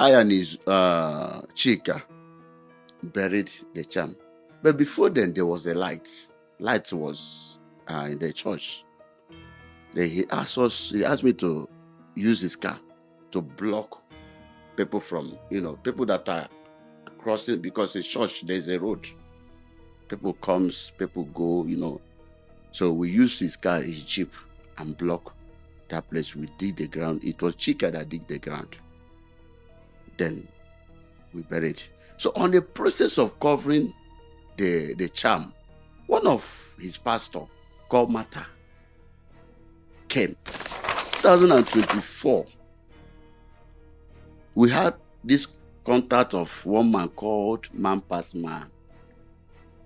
I and his Chika buried the charm. But before then, there was a light. Light was in the church. Then he asked me to use his car to block people from, people that are crossing, because in church there's a road. People comes, people go, So we used his car, his jeep, and block that place. We dig the ground. It was Chika that dig the ground. Then we buried. So on the process of covering the charm, one of his pastor called Mata came. 2024, we had this contact of one man called Man Pass Man,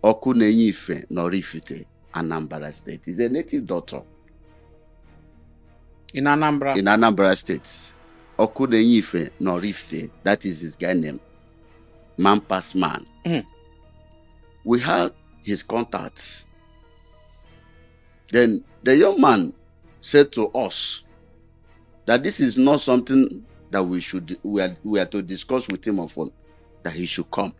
Okunenyife Norifite, Anambra State. He's a native doctor. In Anambra? In Anambra State. Okunenyife Norifite, that is his guy name. Man Pass Man. Mm. We had his contacts. Then the young man said to us that this is not something that we are to discuss with him on phone, that he should come.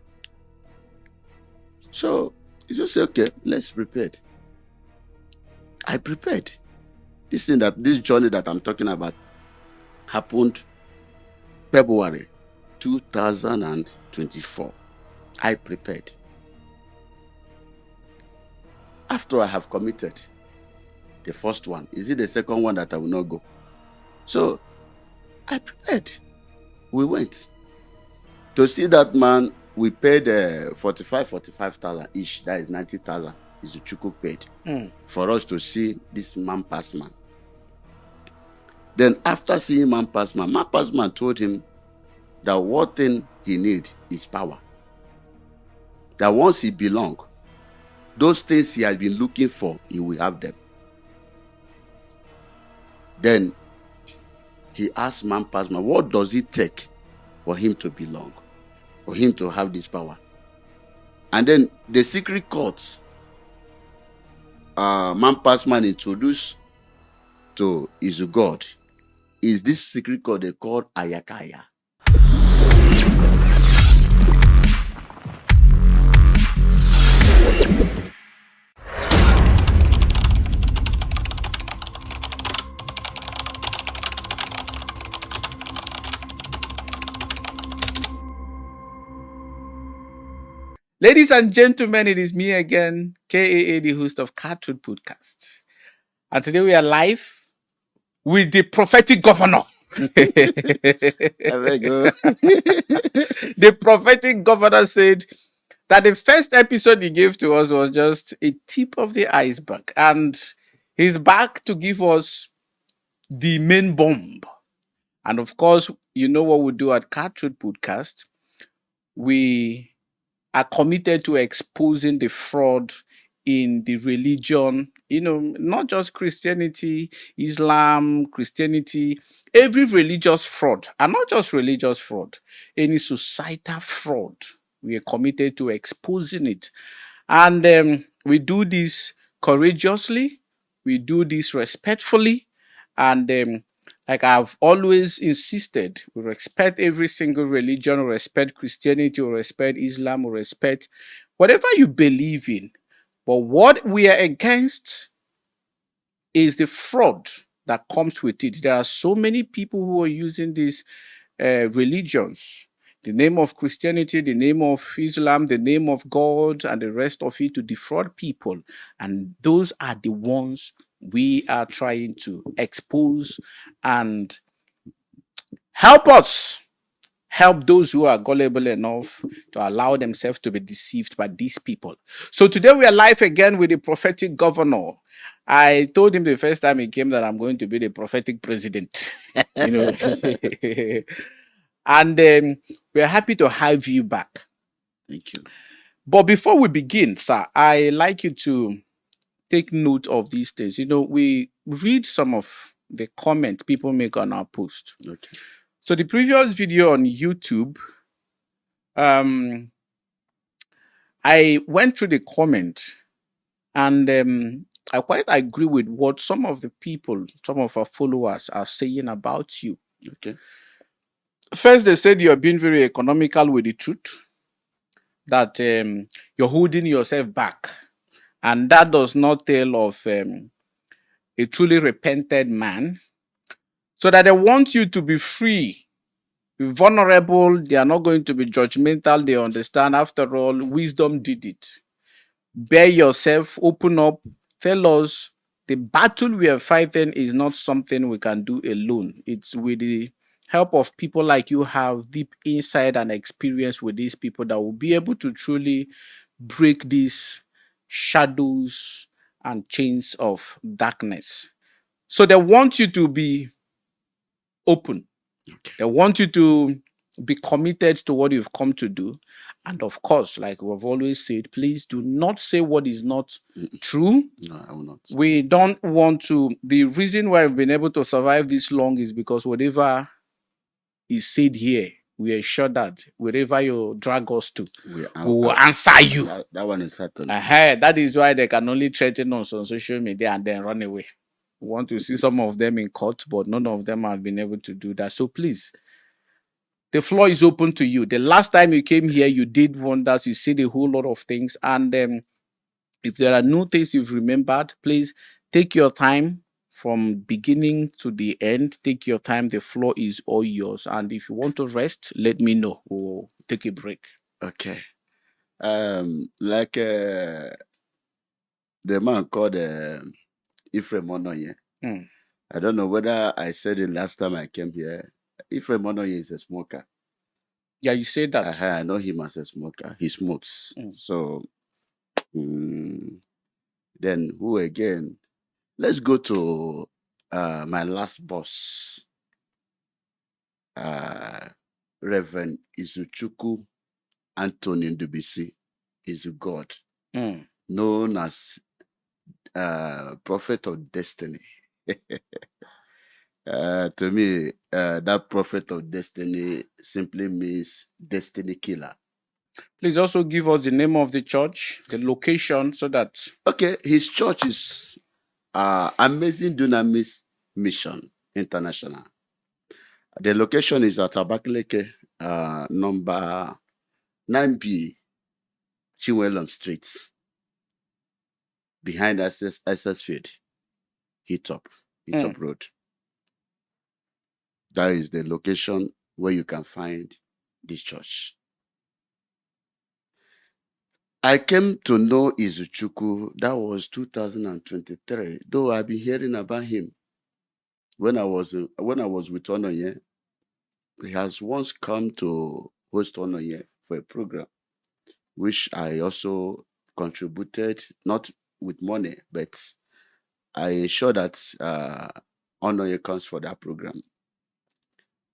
So he just said, okay, let's prepare. I prepared. This journey that I'm talking about happened February 2024. I prepared. After I have committed the first one, is it the second one that I will not go? So I prepared. We went to see that man. We paid 45,000 each. That is 90,000. Is the Chukwu paid for us to see this Man Pass Man. Then after seeing Man Pass Man told him that what thing he need is power. That once he belong, those things he has been looking for, he will have them. Then he asked Man Pass Man, what does it take for him to belong, for him to have this power? And then the secret court, Man Pass Man introduced to his God, is this secret code they call Ayakaya. Ladies and gentlemen, it is me again, KAA, the host of Cartwood Podcast. And today we are live with the prophetic governor. There we go. The prophetic governor said that the first episode he gave to us was just a tip of the iceberg. And he's back to give us the main bomb. And of course, you know what we do at Cartwood Podcast. We are committed to exposing the fraud in the religion, not just Christianity, Islam, Christianity, every religious fraud, and not just religious fraud, any societal fraud. We are committed to exposing it. And we do this courageously, we do this respectfully, and like I've always insisted, we respect every single religion, we respect Christianity, we respect Islam, we respect whatever you believe in. But what we are against is the fraud that comes with it. There are so many people who are using these religions, the name of Christianity, the name of Islam, the name of God, and the rest of it to defraud people. And those are the ones we are trying to expose and help us. Help those who are gullible enough to allow themselves to be deceived by these people. So today we are live again with the prophetic governor. I told him the first time he came that I'm going to be the prophetic president. And we're happy to have you back. Thank you. But before we begin, sir, I like you to take note of these things. We read some of the comments people make on our post. Okay. So the previous video on YouTube, I went through the comment and I quite agree with what some of the people, some of our followers are saying about you. Okay. First, they said you're being very economical with the truth, that you're holding yourself back. And that does not tell of a truly repented man. So that they want you to be free, be vulnerable. They are not going to be judgmental. They understand, after all, wisdom did it. Bear yourself, open up, tell us the battle we are fighting is not something we can do alone. It's with the help of people like you have deep insight and experience with these people that will be able to truly break these shadows and chains of darkness. So they want you to be open. They want you to be committed to what you've come to do. And of course, like we've always said, please do not say what is not true. No, I will not. We don't want to. The reason why we've been able to survive this long is because whatever is said here, we are sure that wherever you drag us to, we will answer you. That one is certain. That is why they can only threaten us on social media and then run away. We want to see some of them in court, but none of them have been able to do that. So please, the floor is open to you. The last time you came here, you did wonders. You said a whole lot of things. And if there are new things you've remembered, please take your time from beginning to the end. Take your time. The floor is all yours. And if you want to rest, let me know. We'll take a break. Okay. Like the man called Ephraim Onoye. I don't know whether I said it last time I came here. Ephraim Onoye is a smoker. Yeah, you said that. I know him as a smoker. He smokes. So then who again? Let's go to my last boss, Reverend Izuchukwu Anthony Ndubisi, is God, known as Prophet of Destiny. To me, that Prophet of Destiny simply means destiny killer. Please also give us the name of the church, the location, so that... Okay, his church is Amazing Dunamis Mission International. The location is at Abakaleke, number 9B, Chinwellam Street, behind SS Field, Hitop Road. That is the location where you can find this church. I came to know Izuchukwu, that was 2023, though I've been hearing about him. When I was with Onoye, he has once come to host Onoye for a program, which I also contributed, not with money, but I ensure that Onoye comes for that program,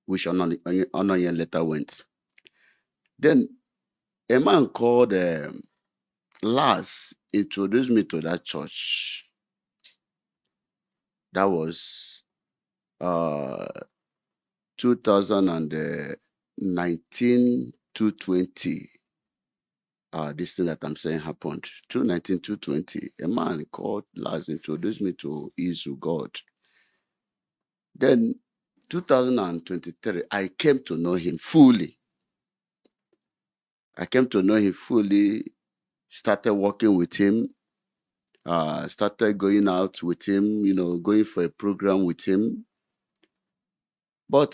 which Onoye later went. Then a man called Lars introduced me to that church. That was 2019 to 20. This thing that I'm saying happened. 2019 to 20. A man called Lars introduced me to Izu God. Then 2023, I came to know him fully. Started working with him, started going out with him, going for a program with him. But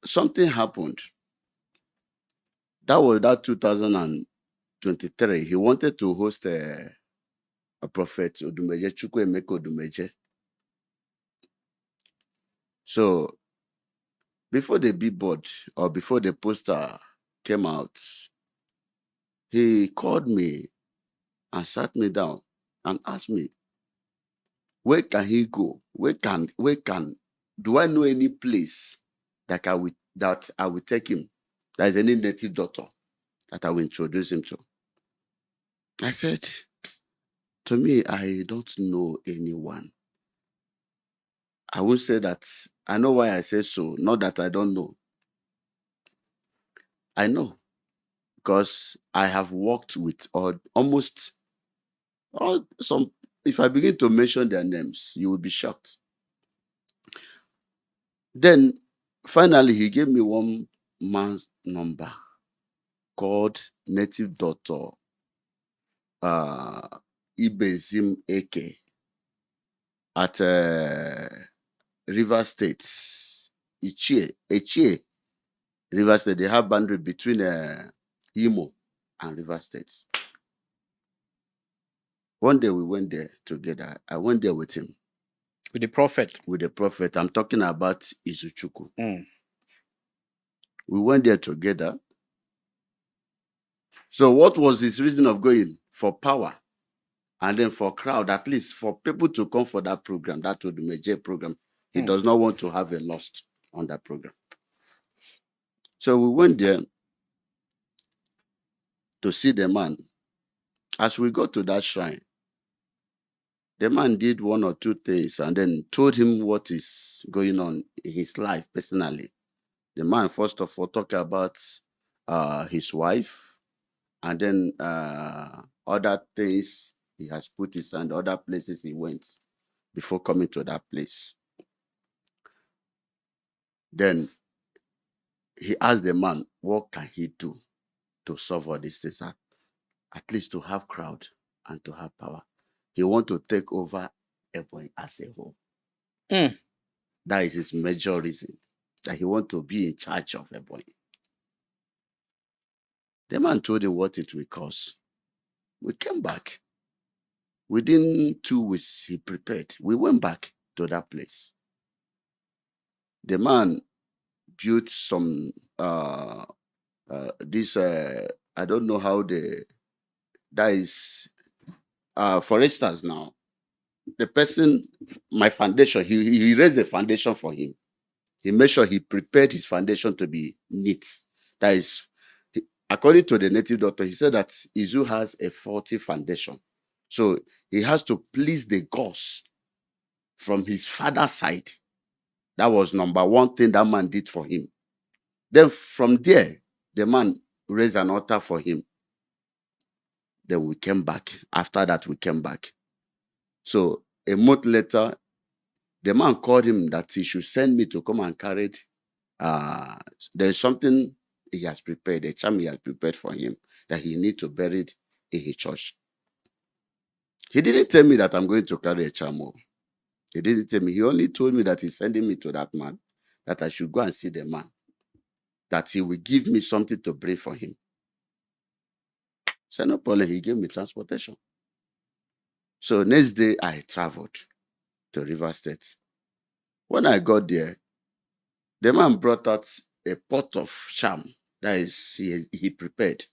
something happened. That was that 2023. He wanted to host a prophet, Odumeje, Chukwuemeka Odumeje. So before the billboard or before the poster came out, he called me and sat me down and asked me, where can he go? Do I know any place that I will take him? There is any native doctor that I will introduce him to. I said, to me, I don't know anyone. I won't say that. I know why I say so. Not that I don't know. I know. Because I have worked with almost all some. If I begin to mention their names, you will be shocked. Then, finally, he gave me one man's number called native doctor Ibezim Eke at River State, Echie, River State. They have boundary between Imo and River State. One day we went there together. I went there with him. With the prophet. With the prophet. I'm talking about Izuchuku. Mm. We went there together. So what was his reason of going? For power. And then for crowd, at least for people to come for that program, that would be major program. He does not want to have a loss on that program. So we went there to see the man. As we got to that shrine, the man did one or two things and then told him what is going on in his life personally. The man, first of all, talked about his wife and then other things he has put his hand, other places he went before coming to that place. Then he asked the man, what can he do to solve all these things? At least to have crowd and to have power. He want to take over Ebonyi as a whole. That is his major reason, that he want to be in charge of Ebonyi. The man told him what it will cost. We came back. Within 2 weeks, he prepared. We went back to that place. The man built some, I don't know how that is, for instance now, the person, my foundation, he raised a foundation for him. He made sure he prepared his foundation to be neat. That is, according to the native doctor, he said that Izu has a faulty foundation. So he has to please the gods from his father's side. That was number one thing that man did for him. Then from there, the man raised an altar for him. Then we came back. After that, we came back. So a month later, the man called him that he should send me to come and carry it. There's something he has prepared, a charm he has prepared for him that he need to bury it in his church. He didn't tell me that I'm going to carry a charm. He didn't tell me. He only told me that he's sending me to that man, that I should go and see the man, that he will give me something to bring for him. So no problem. He gave me transportation. So next day I traveled to River State. When I got there, the man brought out a pot of charm that is he prepared.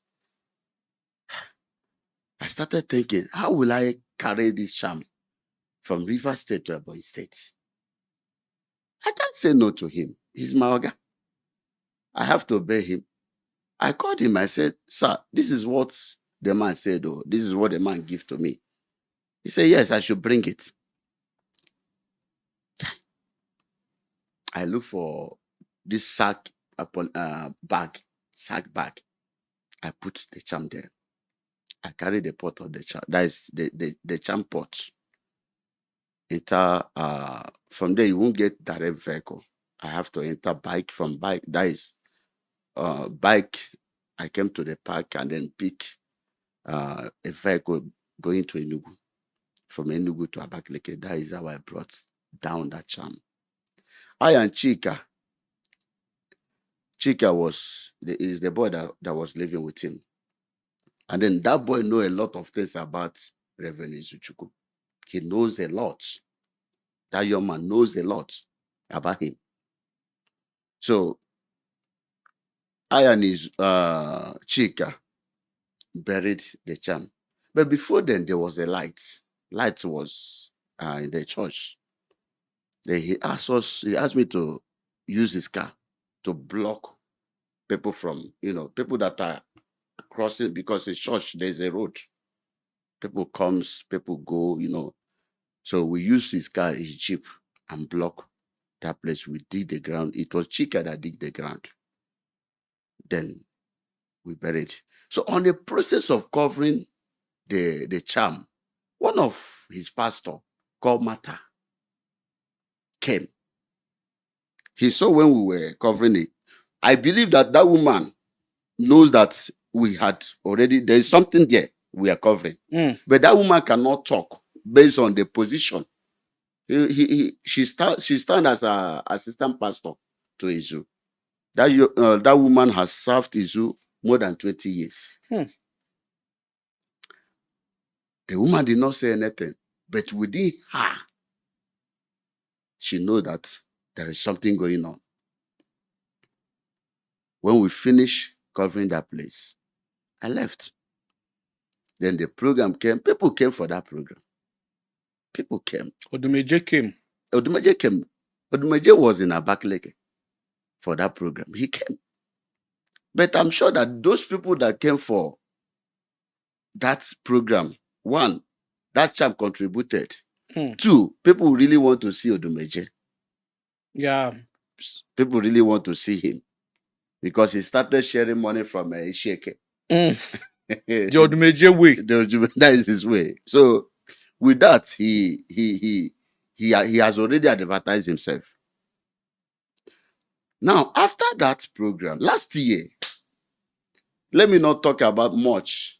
I started thinking, how will I carry this charm from River State to Ebonyi State? I can't say no to him. He's my oga. I have to obey him. I called him. I said, sir, this is what the man said. Oh, this is what the man gave to me. He said, yes, I should bring it. I look for this sack bag. I put the charm there. I carry the pot of the charm. That is the charm pot. Enter from there, you won't get direct vehicle. I have to enter bike. From bike. That is bike. I came to the park and then pick a vehicle going to Enugu. From Enugu to Abakaliki. That is how I brought down that charm. I and Chika is the boy that was living with him. And then that boy know a lot of things about Reverend Izuchuku. He knows a lot. That young man knows a lot about him. So I and his Chika buried the charm. But before then, there was a light. Light was in the church. Then he asked me to use his car to block people from, people that are crossing, because in church there's a road. People comes, people go, So we use his car, his jeep, and block that place. We dig the ground. It was Chika that dig the ground. Then we buried. So on the process of covering the charm, one of his pastor called Mata came. He saw when we were covering it. I believe that that woman knows that we had already, there is something there we are covering. But that woman cannot talk based on the position. She stand as an assistant pastor to Izu. That woman has served Izu more than 20 years. The woman did not say anything, but within her, she knows that there is something going on. When we finish covering that place, I left. Then the program came. People came for that program. People came. Odumeje came. Odumeje came. Odumeje was in Abakaliki for that program. He came. But I'm sure that those people that came for that program, one, that chap contributed. Two, people really want to see Odumeje. Yeah. People really want to see him because he started sharing money from Isheke. The Odumeje way. That is his way. So with that, he has already advertised himself. Now, after that program, last year, let me not talk about much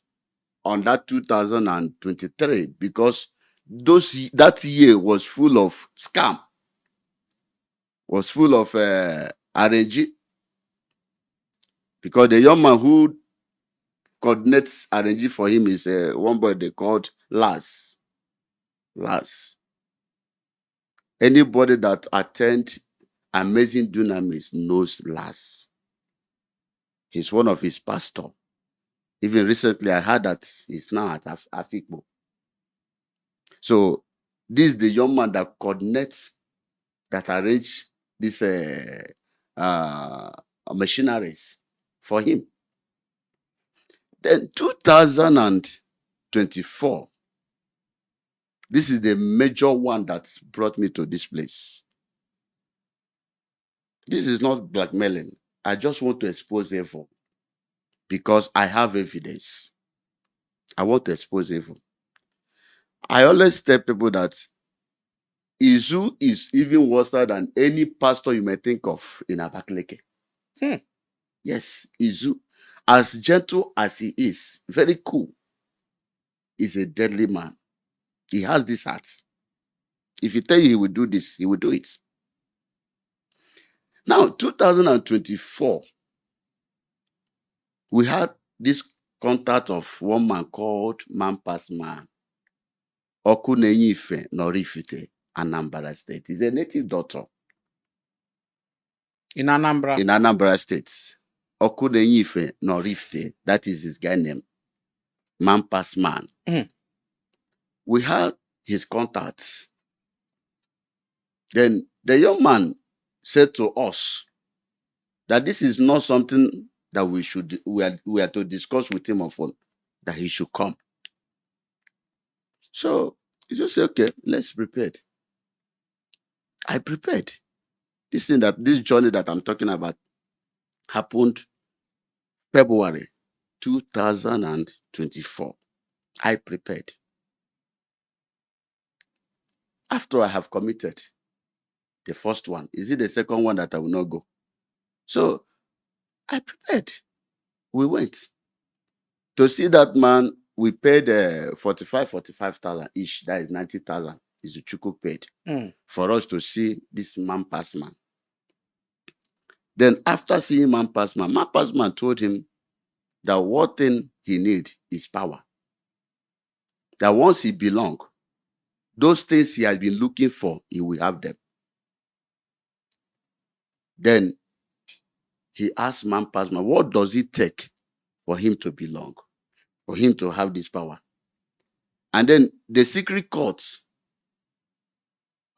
on that 2023 because that year was full of scam, was full of RNG. Because the young man who coordinates RNG for him is one boy they called Lars. Anybody that attend Amazing Dunamis knows Lars. He's one of his pastor. Even recently, I heard that he's now at Afikbo. So this is the young man that coordinates, that arrange these machineries for him. Then 2024, this is the major one that brought me to this place. This is not blackmailing. I just want to expose evil because I have evidence. I want to expose evil. I always tell people that Izu is even worse than any pastor you may think of in Abakaliki. Yes, Izu, as gentle as he is, very cool, is a deadly man. He has this heart. If he tell you he will do this, he will do it. Now, 2024, we had this contact of one man called Man Pass Man. Okunenyife Norifite, Anambra State. He's a native doctor. In Anambra? In Anambra State. Okunenyife Norifite, that is his guy name. Man Pass Man. We had his contacts. Then the young man said to us that this is not something that we are to discuss with him on phone, that he should come. So he just said, okay, let's prepare. I prepared. This journey that I'm talking about happened February 2024. I prepared. After I have committed the first one, is it the second one that I will not go? So I prepared. We went to see that man. We paid 45,000 each. That is 90,000. Is the Chuku paid for us to see this Man Pass Man. Then after seeing Man Pass Man told him that what thing he need is power. That once he belong, those things he has been looking for, he will have them. Then he asked Man Pass Man, what does it take for him to belong, for him to have this power? And then the secret court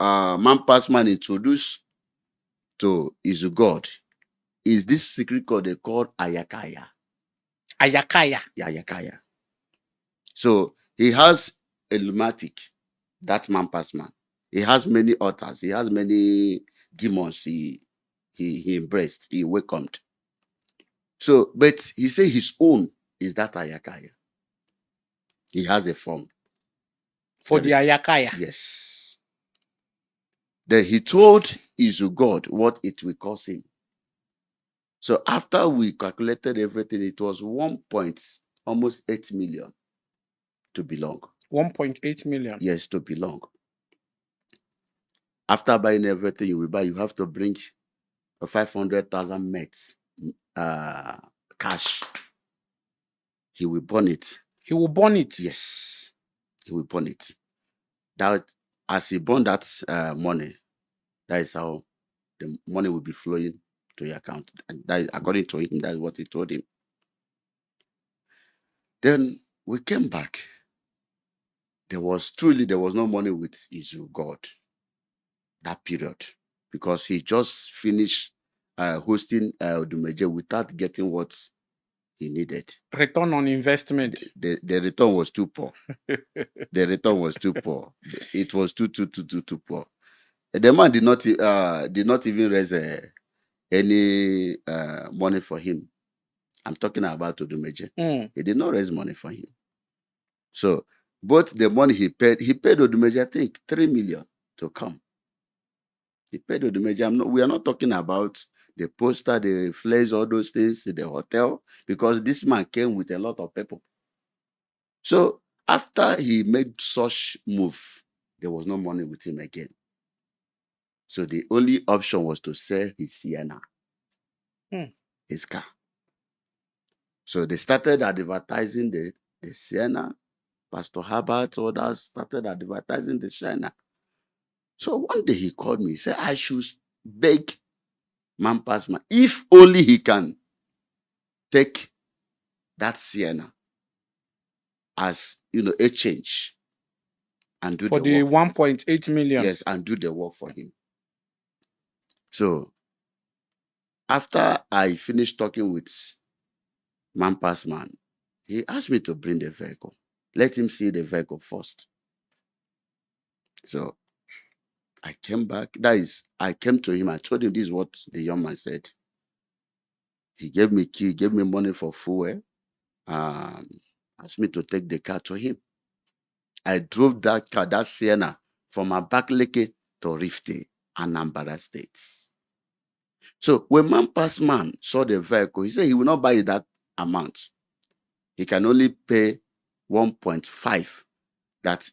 Man Pass Man introduced to Izu God is this secret code they call Ayakaya. Ayakaya. Yeah, Ayakaya. So he has a lunatic, that Man Pass Man. He has many altars. He has many demons he embraced, he welcomed. So, but he said his own is that Ayakaya. He has a form. For the Ayakaya? Yes. Then he told Izu God what it will cost him. So after we calculated everything, it was almost 8 million to belong. 1.8 million. Yes, to belong. After buying everything you will buy, you have to bring 500,000 mets cash. He will burn it. He will burn it. Yes, he will burn it. That as he burned that money, that is how the money will be flowing to your account. And that is, according to him, that is what he told him. Then we came back. There was no money with Izu God that period, because he just finished hosting Odumeje without getting what he needed. Return on investment. The return was too poor. The return was too poor. It was too poor. The man did not even raise any money for him. I'm talking about Odumeje. He did not raise money for him. So both the money he paid Odumeje, I think 3 million to come. He paid Odumeje. We are not talking about the poster, the flares, all those things, the hotel, because this man came with a lot of people. So after he made such move, there was no money with him again. So the only option was to sell his Sienna, his car. So they started advertising the Sienna. Pastor Herbert, others started advertising the Sienna. So one day he called me. He said, I should beg man past man, if only he can take that Sienna as a change and do for the work. 1.8 million. Yes, and do the work for him. So after I finished talking with man past man, he asked me to bring the vehicle. Let him see the vehicle first. So I came back. That is, I came to him. I told him this is what the young man said. He gave me key, gave me money for fuel, asked me to take the car to him. I drove that car, that Sienna, from Abakaliki to Rifte, Anambra State. So when man past man saw the vehicle, he said he will not buy that amount. He can only pay 1.5. That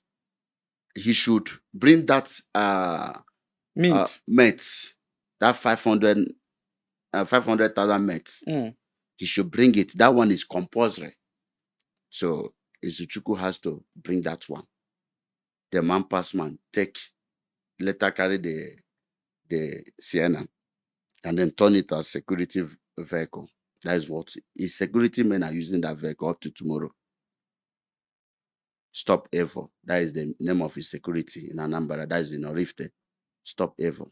he should bring that mets, that 500,000 mets. He should bring it. That one is compulsory. So Izuchukwu has to bring that one. The man pass man later carry the Sienna and then turn it as security vehicle. That is what his security men are using that vehicle up to tomorrow. Stop Evil. That is the name of his security in Anambra. That is in Orifte. Stop Evil.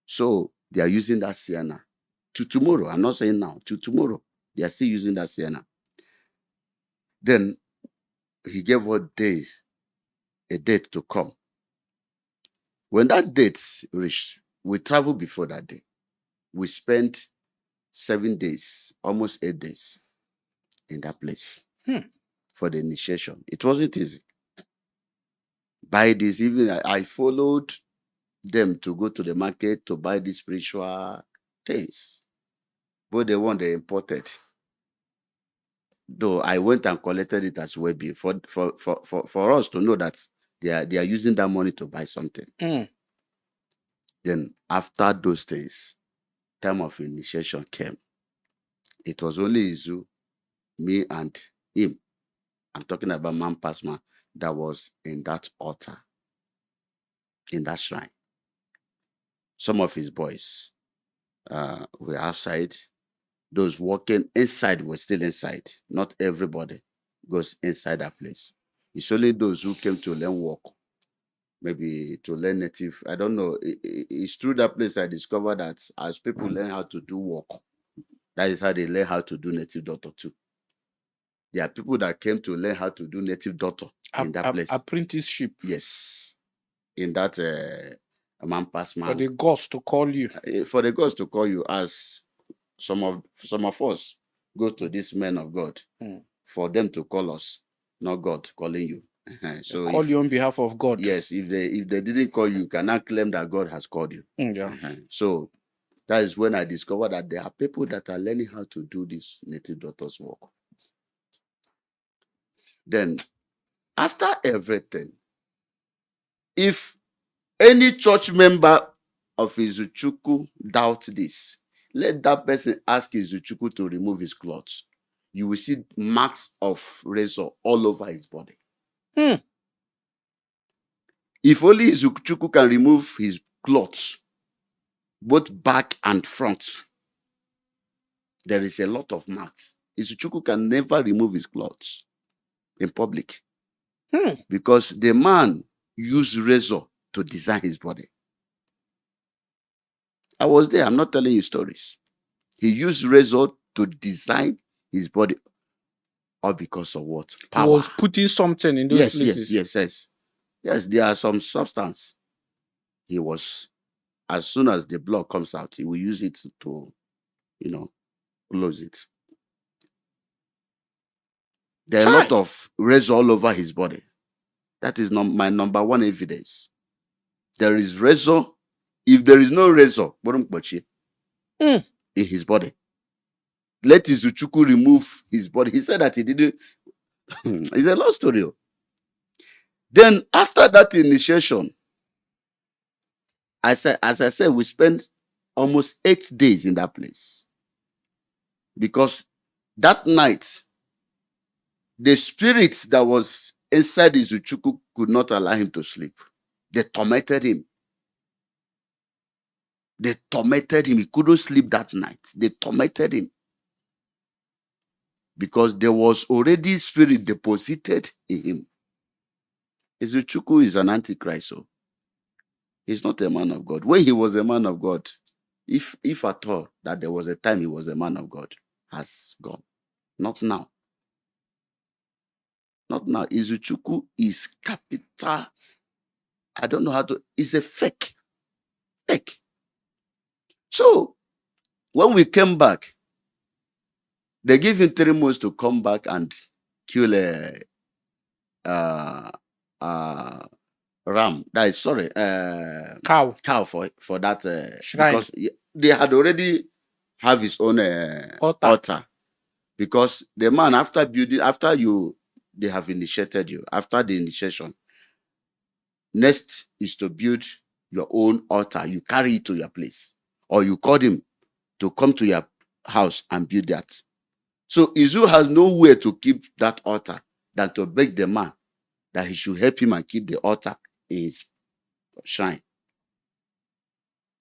So they are using that Sienna to tomorrow. I'm not saying now. To tomorrow. They are still using that Sienna. Then he gave a date to come. When that date reached, we traveled before that day. We spent 7 days, almost 8 days in that place for the initiation. It wasn't easy. By this, even I followed them to go to the market to buy these spiritual things. But the one they imported, though I went and collected it as well for us to know that they are using that money to buy something. Then after those days, time of initiation came. It was only Izu, me and him. I'm talking about man past man that was in that altar, in that shrine. Some of his boys were outside. Those working inside were still inside. Not everybody goes inside that place. It's only those who came to learn work, maybe to learn native. I don't know. It's through that place I discovered that as people learn how to do work, that is how they learn how to do native doctor too. There are people that came to learn how to do native doctor in that place. Apprenticeship. Yes. In that man past man. For the gods to call you. For the gods to call you, as some of us go to these men of God for them to call us, not God calling you. So call you on behalf of God. Yes, if they didn't call you, you cannot claim that God has called you. Yeah. So That is when I discovered that there are people that are learning how to do this native doctor's work. Then, after everything, if any church member of Izuchukwu doubt this, let that person ask Izuchukwu to remove his clothes. You will see marks of razor all over his body. If only Izuchukwu can remove his clothes, both back and front, there is a lot of marks. Izuchukwu can never remove his clothes in public because the man used razor to design his body. I was there. I'm not telling you stories. He used razor to design his body. All because of what? Power. He was putting something in those places. Yes, there are some substance. He was, as soon as the blood comes out, he will use it to, close it. There are a lot of razor all over his body. That is my number one evidence. There is razor. If there is no razor, in his body, let Izuchukwu remove his body. He said that he didn't. It's a long story. Then after that initiation, as I said, we spent almost 8 days in that place. Because that night, the spirit that was inside Izuchukwu could not allow him to sleep. They tormented him. He couldn't sleep that night. They tormented him. Because there was already spirit deposited in him. Izuchukwu is an antichrist. So he's not a man of God. When he was a man of God, if at all that there was a time he was a man of God, has gone. Not now. Not now. Izuchukwu is capital. I don't know how to. It's a fake. Fake. So when we came back, they gave him 3 months to come back and kill a ram. That is cow for that shrine. Because they had already have his own altar. Because the man they have initiated you, after the initiation, next is to build your own altar. You carry it to your place, or you call him to come to your house and build that. So Izu has nowhere to keep that altar than to beg the man that he should help him and keep the altar in his shrine.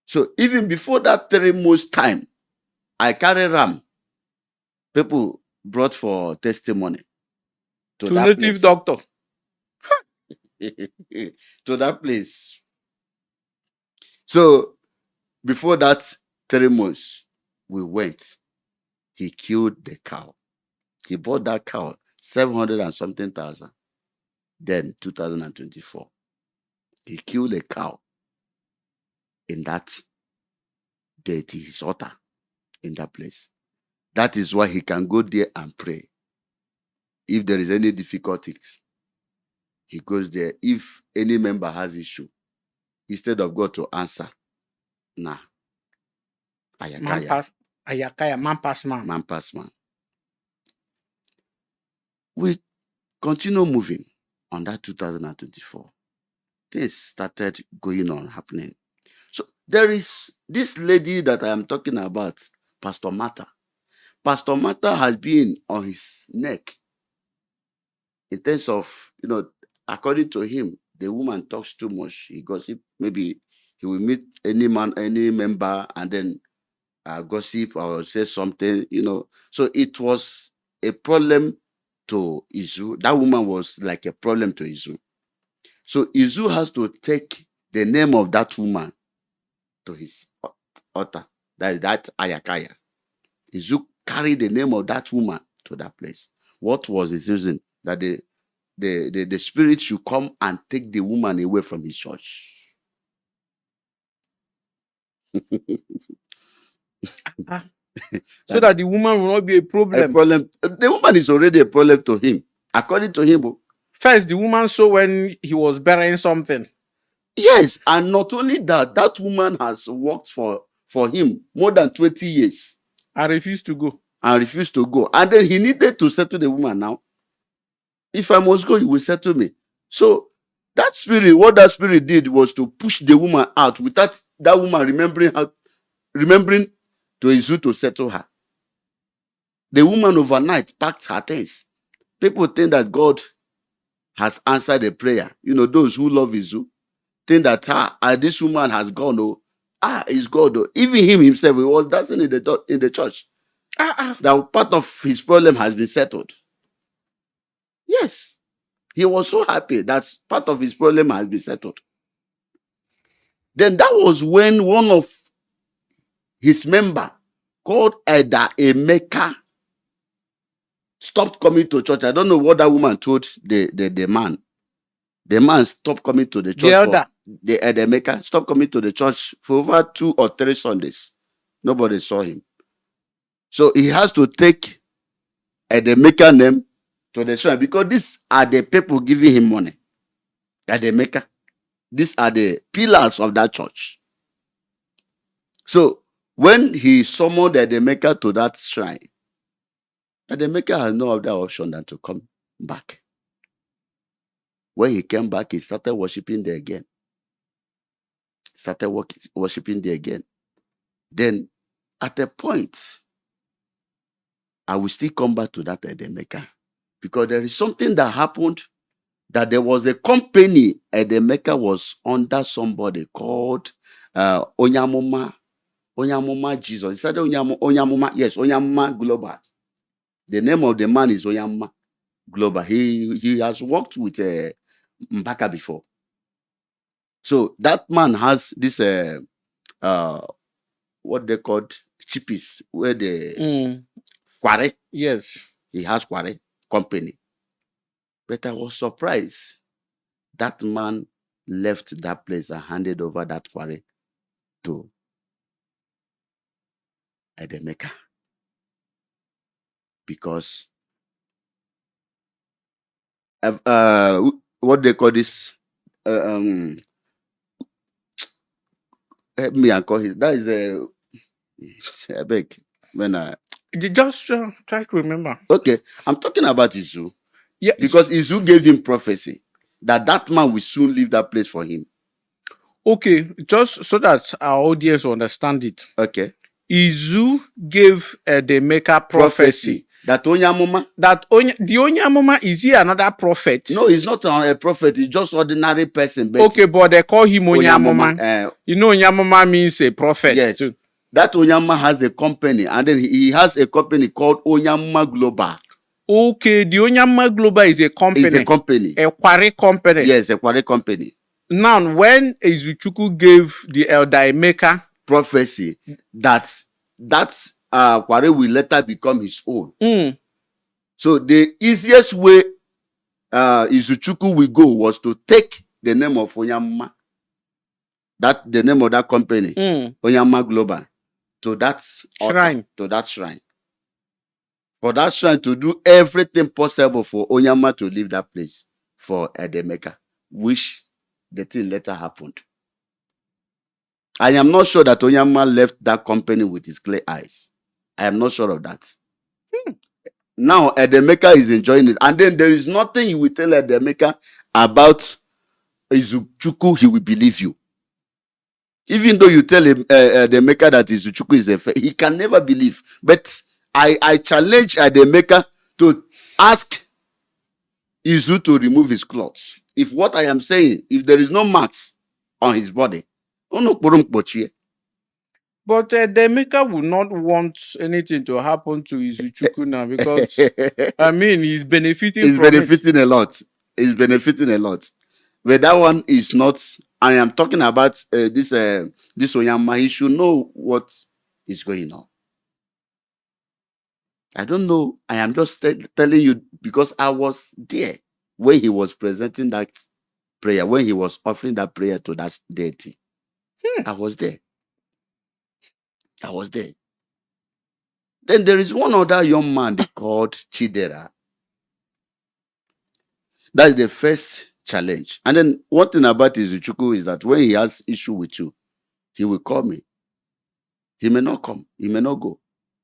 So even before that 3 months time, I carry ram. People brought for testimony to native place. Doctor. To that place. So before that 3 months, we went. He killed the cow. He bought that cow 700 and something thousand. Then 2024, he killed a cow in that deity, his altar, in that place. That is why he can go there and pray. If there is any difficulties, he goes there. If any member has issue, instead of God to answer, nah. Ayakaya, man pass man. Man pass man. We continue moving on that 2024. Things started going on, happening. So there is this lady that I am talking about, Pastor Martha. Pastor Martha has been on his neck in terms of, according to him, the woman talks too much. He gossip. Maybe he will meet any member, and then gossip or say something, So it was a problem to Izu. That woman was like a problem to Izu. So Izu has to take the name of that woman to his altar. That is that Ayakaya. Izu carried the name of that woman to that place. What was his reason? That the spirit should come and take the woman away from his church. So that the woman will not be a problem. The woman is already a problem to him. According to him. First, the woman saw when he was burying something. Yes, and not only that, that woman has worked for for him more than 20 years. I refuse to go. And refused to go. And then he needed to settle the woman now. If I must go, you will settle me. So that spirit, what that spirit did was to push the woman out without that woman remembering to Izu to settle her. The woman overnight packed her things. People think that God has answered the prayer. You know, those who love Izu think that this woman has gone. It's God. Even him himself, he was dancing in the church. That part of his problem has been settled. Yes. He was so happy that part of his problem has been settled. Then that was when one of his member called Eda Emeka stopped coming to church. I don't know what that woman told the man. The man stopped coming to the church. The Eda Emeka stopped coming to the church for over 2 or 3 Sundays. Nobody saw him. So he has to take Eda Emeka name to the shrine because these are the people giving him money. Eda Emeka. These are the pillars of that church. So when he summoned Eda Emeka to that shrine, Eda Emeka has no other option than to come back. When he came back, he started worshiping there again. Then at a point, I will still come back to that Eda Emeka because there is something that happened, that there was a company Eda Emeka was under somebody called Onyamuma Jesus. He said Onyamuma, yes, Onyamuma Global. The name of the man is Onyamuma Global. He has worked with Mbaka before. So that man has this what they called chippies, where the quarry. Yes. He has quarry company. But I was surprised that man left that place and handed over that quarry to Eda Emeka. Because what they call this help me and call it. That is I beg when I just try to remember. Okay, I'm talking about Izu. Yeah, because Izu gave him prophecy that man will soon leave that place for him. Okay, just so that our audience will understand it. Okay. Izu gave the Emeka prophecy. That Onyamuma. The Onyamuma, is he another prophet? No, he's not a prophet. He's just ordinary person. But okay, but they call him Onyamuma. You know, Onyamuma means a prophet. Yes. Too. That Onyamuma has a company, and then he has a company called Onyamuma Global. Okay, the Onyamuma Global is a company. It's a company. A quarry company. Yes, a quarry company. Now, when Izuchukwu gave the Elder Emeka prophecy that quarry will later become his own. So the easiest way Izuchukwu will go was to take the name of Onyamuma, the name of that company, Onyamuma Global, to that shrine. For that shrine to do everything possible for Onyamuma to leave that place for Eda Emeka, which the thing later happened. I am not sure that Onyamuma left that company with his clear eyes. I am not sure of that. Now Eda Emeka is enjoying it. And then there is nothing you will tell Eda Emeka about Izuchukwu, he will believe you. Even though you tell him Eda Emeka that Izuchukwu is a fake, he can never believe. But I challenge Eda Emeka to ask Izu to remove his clothes. If what I am saying, if there is no marks on his body, but Eda Emeka would not want anything to happen to Izuchukwu now because I mean he's benefiting. He's benefiting a lot. He's benefiting a lot. But that one is not. I am talking about this Onyamuma. He should know what is going on. I don't know. I am just telling you because I was there when he was presenting that prayer, when he was offering that prayer to that deity. I was there. Then there is one other young man called Chidera. That's the first challenge. And then one thing about Izuchukwu is that when he has issue with you, he will call me. He may not come. He may not go.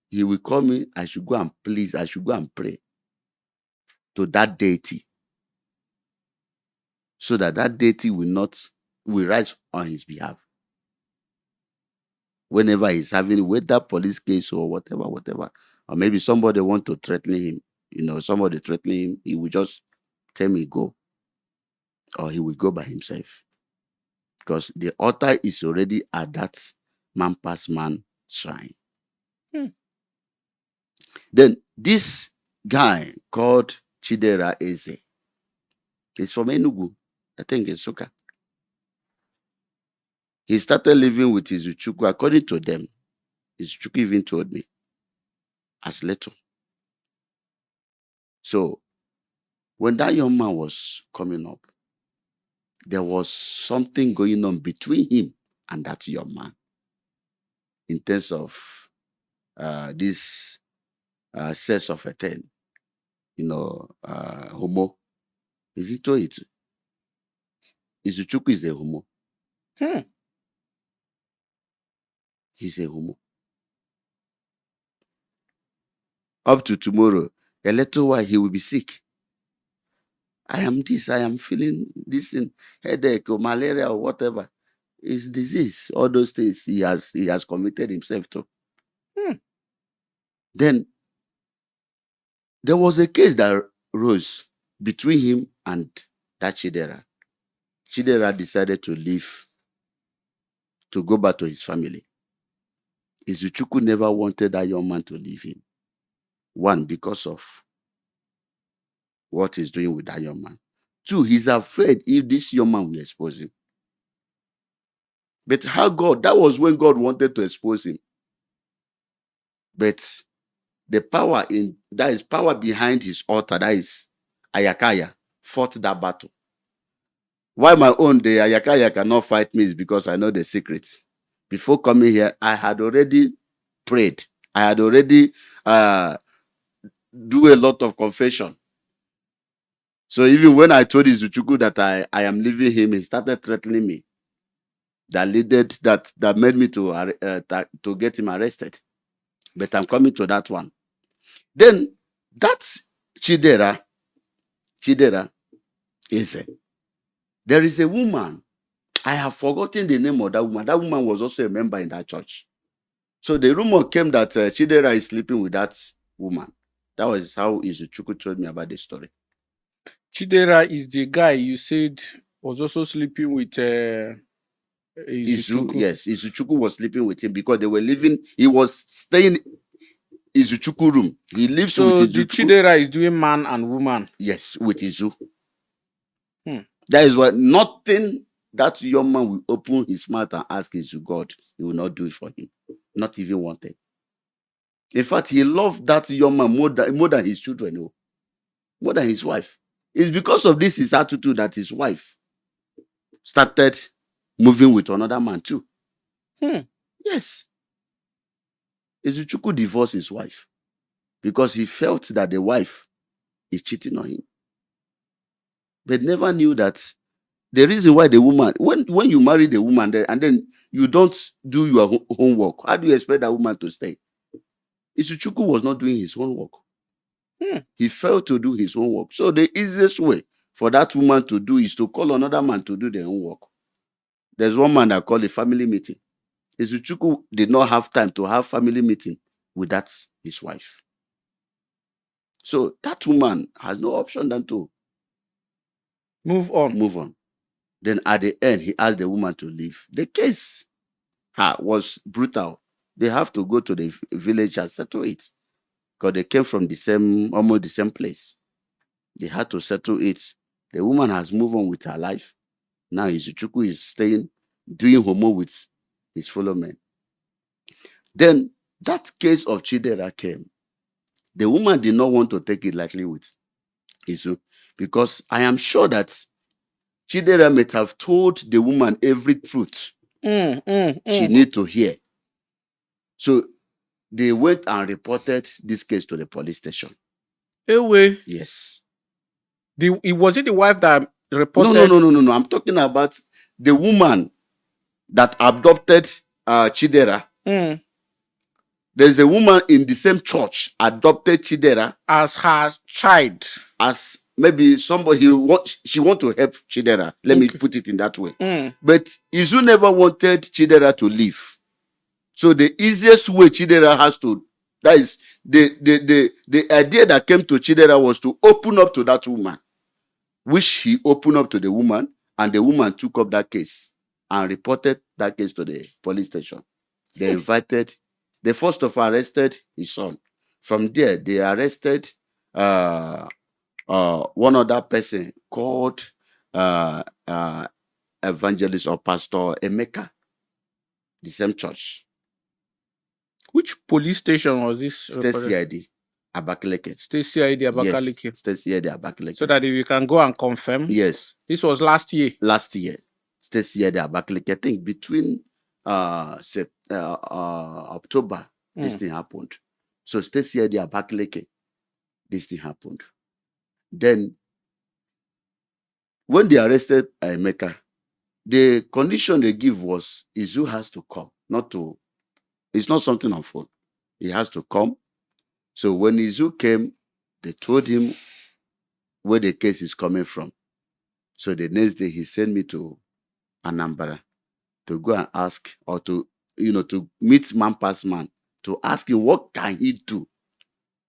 He will call me. I should go and please. I should go and pray to that deity, so that that deity will rise on his behalf. Whenever he's having, whether police case or whatever, or maybe somebody want to threaten him, somebody threatening him, he will just tell me go, or he will go by himself, because the altar is already at that man past man shrine. Then this guy called Chidera Eze, he's from Enugu, I think in Suka. He started living with Izuchukwu. According to them, Izuchukwu even told me, as little. So when that young man was coming up, there was something going on between him and that young man in terms of this sense of a thing, homo. Is it to it? Izuchukwu is a homo. He's a homo. Up to tomorrow, a little while he will be sick. I am feeling this in headache or malaria or whatever. It's disease. All those things he has committed himself to. Then there was a case that rose between him and that Chidera. Chidera decided to leave, to go back to his family. Izuchukwu never wanted that young man to leave him. One, because of what he's doing with that young man. Two, he's afraid if this young man will expose him. But that was when God wanted to expose him. But the power that is power behind his altar, that is Ayakaya, fought that battle. Why my own, the Ayakaya cannot fight me is because I know the secret. Before coming here, I had already prayed. I had already do a lot of confession. So even when I told Izuchukwu that I am leaving him, he started threatening me. That made me to get him arrested. But I'm coming to that one. Then that Chidera is there is a woman. I have forgotten the name of that woman. That woman was also a member in that church. So the rumor came that Chidera is sleeping with that woman. That was how Izuchukwu told me about the story. Chidera is the guy you said was also sleeping with Izuchukwu. Yes, Izuchukwu was sleeping with him because they were living. He was staying in Izuchukwu room. He lives with Izuchukwu. So the Chidera is doing man and woman. Yes, with Izu. That is why nothing that young man will open his mouth and ask Izu God, he will not do it for him. Not even one thing. In fact, he loved that young man more than his children, more than his wife. It's because of this his attitude that his wife started moving with another man too. Yes. Izuchukwu divorced his wife because he felt that the wife is cheating on him. But never knew that the reason why the woman, when you marry the woman and then you don't do your homework, how do you expect that woman to stay? Izuchukwu was not doing his homework. He failed to do his homework. So the easiest way for that woman to do is to call another man to do the homework. There's one man that called a family meeting. Izuchukwu did not have time to have family meeting with his wife. So that woman has no option than to move on. Then at the end, he asked the woman to leave. The case was brutal. They have to go to the village and settle it because they came from almost the same place. They had to settle it. The woman has moved on with her life. Now Izuchukwu is staying, doing homo with his fellow men. Then that case of Chidera came. The woman did not want to take it lightly with Izu because I am sure that Chidera might have told the woman every truth she need to hear. So they went and reported this case to the police station. Yes. Was it the wife that reported? No. I'm talking about the woman that adopted Chidera. There's a woman in the same church adopted Chidera as her child. as maybe somebody she want to help Chidera. Let me put it in that way. But Izu never wanted Chidera to leave. So the easiest way Chidera has to, that is the idea that came to Chidera was to open up to that woman, which he opened up to the woman, and the woman took up that case and reported that case to the police station. They invited, they first of all arrested his son. From there, they arrested one other person called evangelist or pastor Emeka, the same church. Which police station was this? State CID, Abakaliki. State CID, Abakaliki. Yes, State CID, Abakaliki. So that if you can go and confirm. Yes. This was last year. Last year. State CID, Abakaliki. I think between October, this thing happened. So State CID, Abakaliki, this thing happened. Then, when they arrested Emeka, the condition they give was Izu has to come, it's not something on phone. He has to come. So when Izu came, they told him where the case is coming from. So the next day he sent me to Anambra to go and ask, or to meet man past man, to ask him what can he do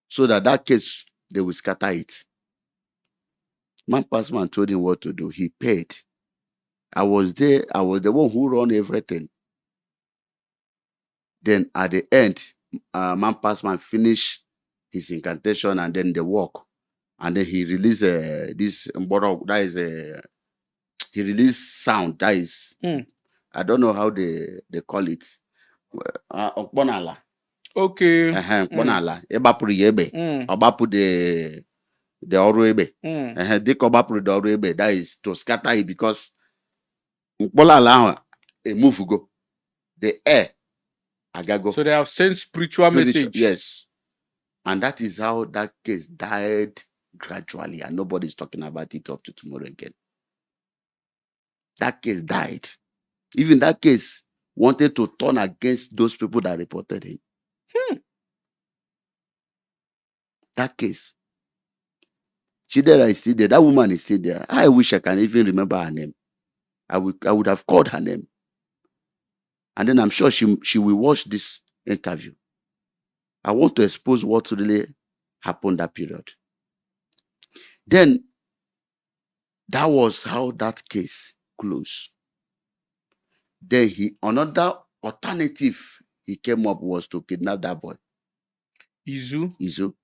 so that case they will scatter it. Man past man told him what to do. He paid. I was there. I was the one who run everything. Then at the end, man past man finished his incantation and then the work. And then he released this that is he released sound that is I don't know how they call it. Okponala. Okay. Okponala. Ebapuru yebe. Obapu the ọrụ ebe. Dịka ọbapụrụ the ọrụ ebe, that is to scatter it, because Okponala ahụ emufugo. The air agago. So they have sent spiritual message. Yes. And that is how that case died gradually, and nobody's talking about it up to tomorrow again. That case died. Even that case wanted to turn against those people that reported him. That case. Chidera is still there. That woman is still there. I wish I can even remember her name. I would have called her name. And then I'm sure she will watch this interview. I want to expose what really happened that period. Then, that was how that case closed. Then another alternative he came up was to kidnap that boy. Izu.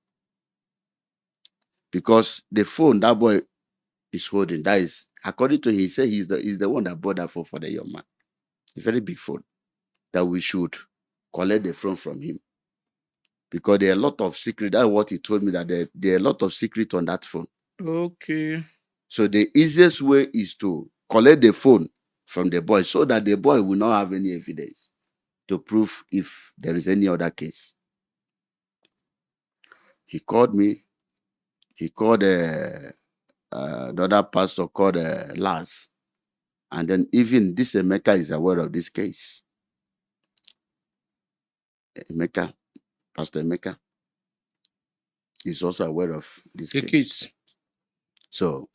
Because the phone that boy is holding, that is, according to him, he said he's the one that bought that phone for the young man. A very big phone. That we should collect the phone from him. Because there are a lot of secret. That's what he told me, that there are a lot of secret on that phone. Okay. So the easiest way is to collect the phone from the boy, so that the boy will not have any evidence to prove if there is any other case. He called me. He called the other pastor called Lars. And then even this Emeka is aware of this case. Pastor Emeka is also aware of this case. So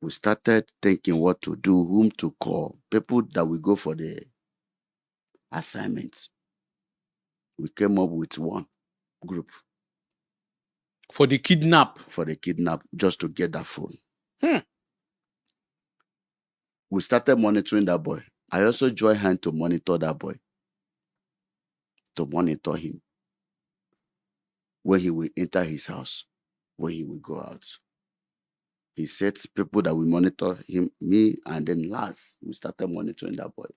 we started thinking what to do, whom to call, people that will go for the assignments. We came up with one group. For the kidnap? For the kidnap, just to get that phone. We started monitoring that boy. I also joined hand to monitor that boy. To monitor him. When he will enter his house, when he will go out. He set people that will monitor him, me, and then last, we started monitoring that boy.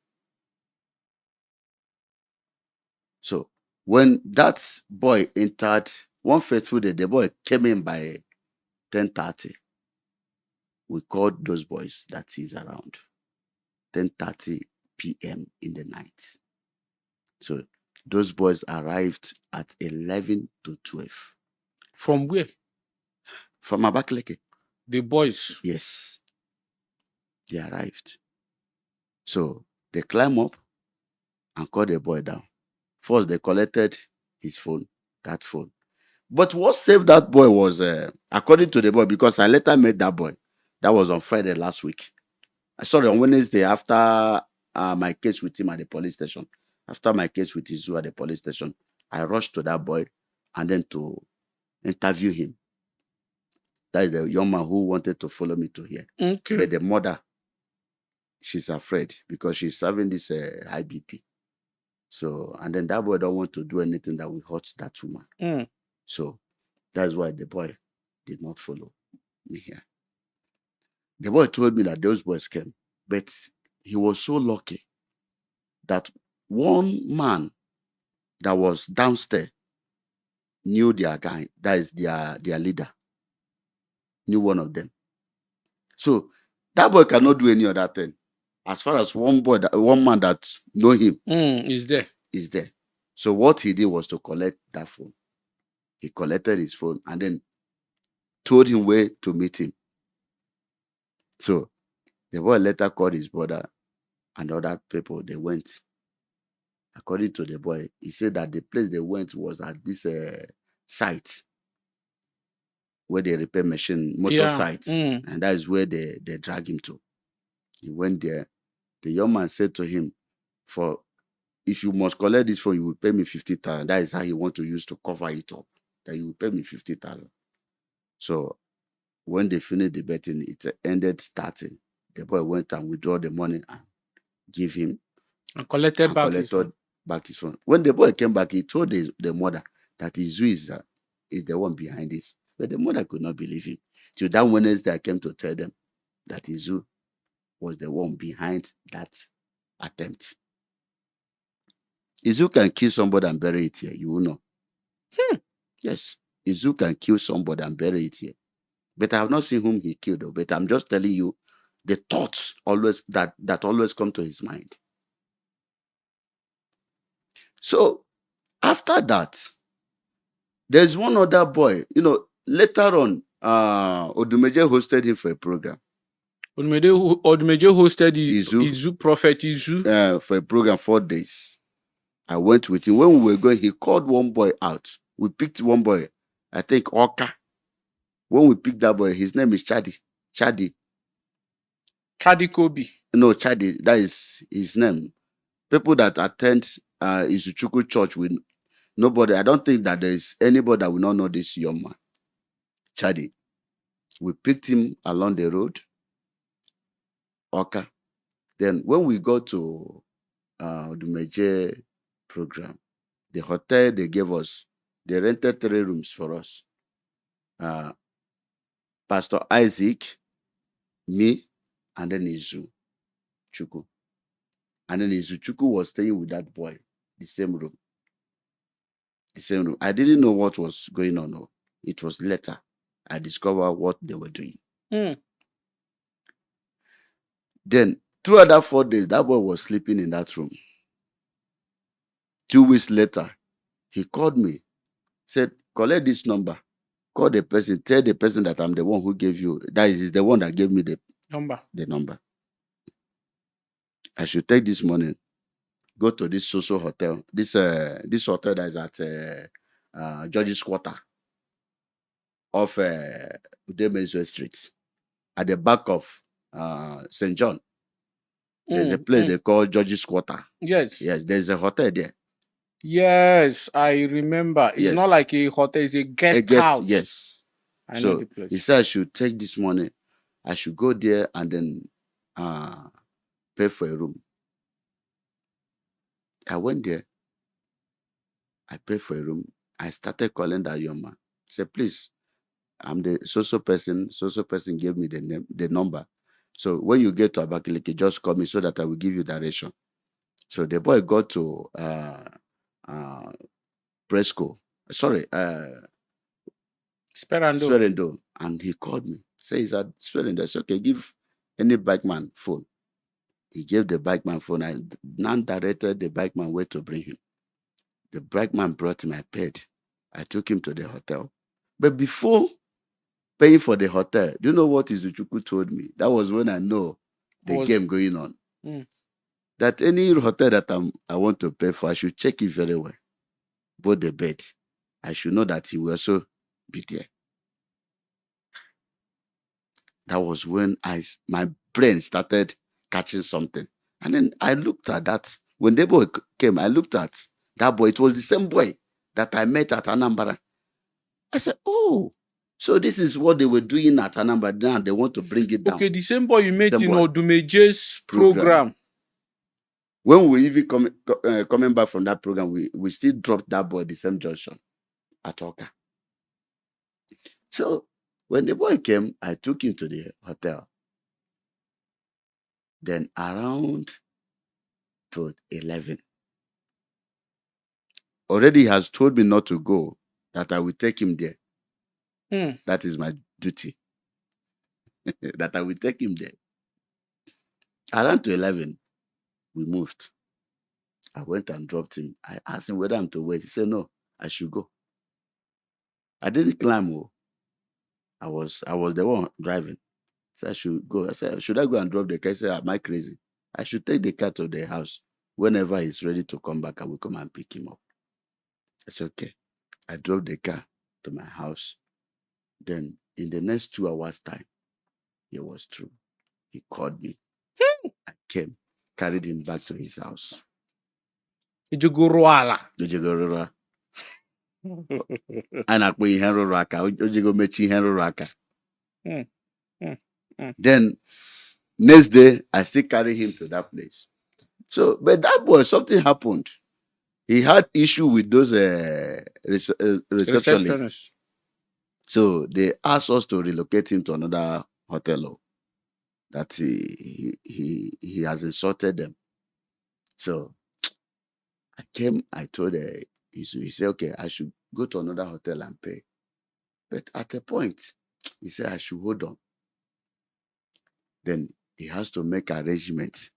So, when that boy entered, one fateful day, the boy came in by 10:30. We called those boys that he's around. 10:30 p.m. in the night. So, those boys arrived at 11 to 12. From where? From Abakaliki. The boys? Yes. They arrived. So, they climbed up and called the boy down. First, they collected his phone, that phone. But what saved that boy was, according to the boy, because I later met that boy. That was on Friday last week. Sorry, on Wednesday after my case with him at the police station. After my case with Izu at the police station, I rushed to that boy and then to interview him. That is the young man who wanted to follow me to here. Okay. But the mother, she's afraid because she's having this high BP. So, and then that boy don't want to do anything that will hurt that woman. So that's why the boy did not follow me here. The boy told me that those boys came, but he was so lucky that one man that was downstairs knew their guy, that is their leader, knew one of them. So that boy cannot do any other thing. As far as one man that know him is there. So what he did was to collect that phone. He collected his phone and then told him where to meet him. So the boy later called his brother and other people. They went. According to the boy, he said that the place they went was at this site where they repair motor sites, and that is where they drag him to. He went there. The young man said to him, if you must collect this phone, you will pay me 50,000. That is how he want to use to cover it up. That you will pay me 50,000. So when they finished the betting, it ended starting. The boy went and withdraw the money and give him and collected back his phone. When the boy came back, he told the mother that Izu is the one behind this. But the mother could not believe him. Till that Wednesday, I came to tell them that Izu was the one behind that attempt. Izu can kill somebody and bury it here. You will know. Yes. Izu can kill somebody and bury it here. But I have not seen whom he killed. But I'm just telling you the thoughts always that always come to his mind. So after that, there's one other boy. Later on, Odumeje hosted him for a program. Odumeje hosted Izu, Prophet Izu. For a program 4 days. I went with him. When we were going, he called one boy out. We picked one boy, I think Oka. When we picked that boy, his name is Chadi. Chadi Kobe. No, Chadi, that is his name. People that attend Izuchukwu Church with nobody. I don't think that there is anybody that will not know this young man. Chadi. We picked him along the road. Oka. Then when we got to the major program, the hotel they gave us, they rented 3 rooms for us. Pastor Isaac, me, and then Izu Chukwu. And then Izu Chukwu was staying with that boy, the same room. I didn't know what was going on. No. It was later I discovered what they were doing. Then, throughout that 4 days, that boy was sleeping in that room. 2 weeks later, he called me, said, collect this number. Call the person, tell the person that I'm the one who gave you, that is the one that gave me the number. I should take this money, go to this social hotel, this hotel that is at George's Quarter off Udemezu Street, at the back of St. John. There's a place they call George's Quarter. Yes, there's a hotel there. Yes, I remember. It's not like a hotel, it's a guest house. Yes. I know the place. He said I should take this money. I should go there and then pay for a room. I went there. I paid for a room. I started calling that young man. I said, please, I'm the social person. Social person gave me the number. So when you get to Abakaliki, just call me so that I will give you direction. So the boy got to Presco. Sorry, Sperendo. And he called me. Say he's at Sperendo. I said, okay, give any bikeman phone. He gave the bikeman phone. I now directed the bikeman where to bring him. The bikeman brought him. I paid. I took him to the hotel. But before paying for the hotel, do you know what Izuchukwu told me? That was when I know the game going on. That any hotel that I want to pay for, I should check it very well. both the bed, I should know that he will also be there. That was when my brain started catching something. And then I looked at that. When the boy came, I looked at that boy. It was the same boy that I met at Anambra. I said, oh, so this is what they were doing at Anambra. Now they want to bring it down. Okay, the same boy you met in Odumeje's program. When we even coming back from that program, we still dropped that boy at the same junction at Oka. So when the boy came, I took him to the hotel. Then around 11, already he has told me not to go, that I will take him there. That is my duty. That I will take him there. Around 11, we moved. I went and dropped him. I asked him whether I'm to wait. He said, no, I should go. I didn't climb. I was the one driving. So I should go. I said, should I go and drop the car? He said, am I crazy? I should take the car to the house. Whenever he's ready to come back, I will come and pick him up. I said, okay. I drove the car to my house. Then in the next 2 hours' time, he was through. He called me. I came, carried him back to his house. Ijugurwala. Then next day, I still carry him to that place. So, but that boy, something happened. He had issue with those receptionists. So they asked us to relocate him to another hotel. That he has insulted them. So I came, I told her, he said, okay, I should go to another hotel and pay. But at a point, he said I should hold on. Then he has to make arrangements.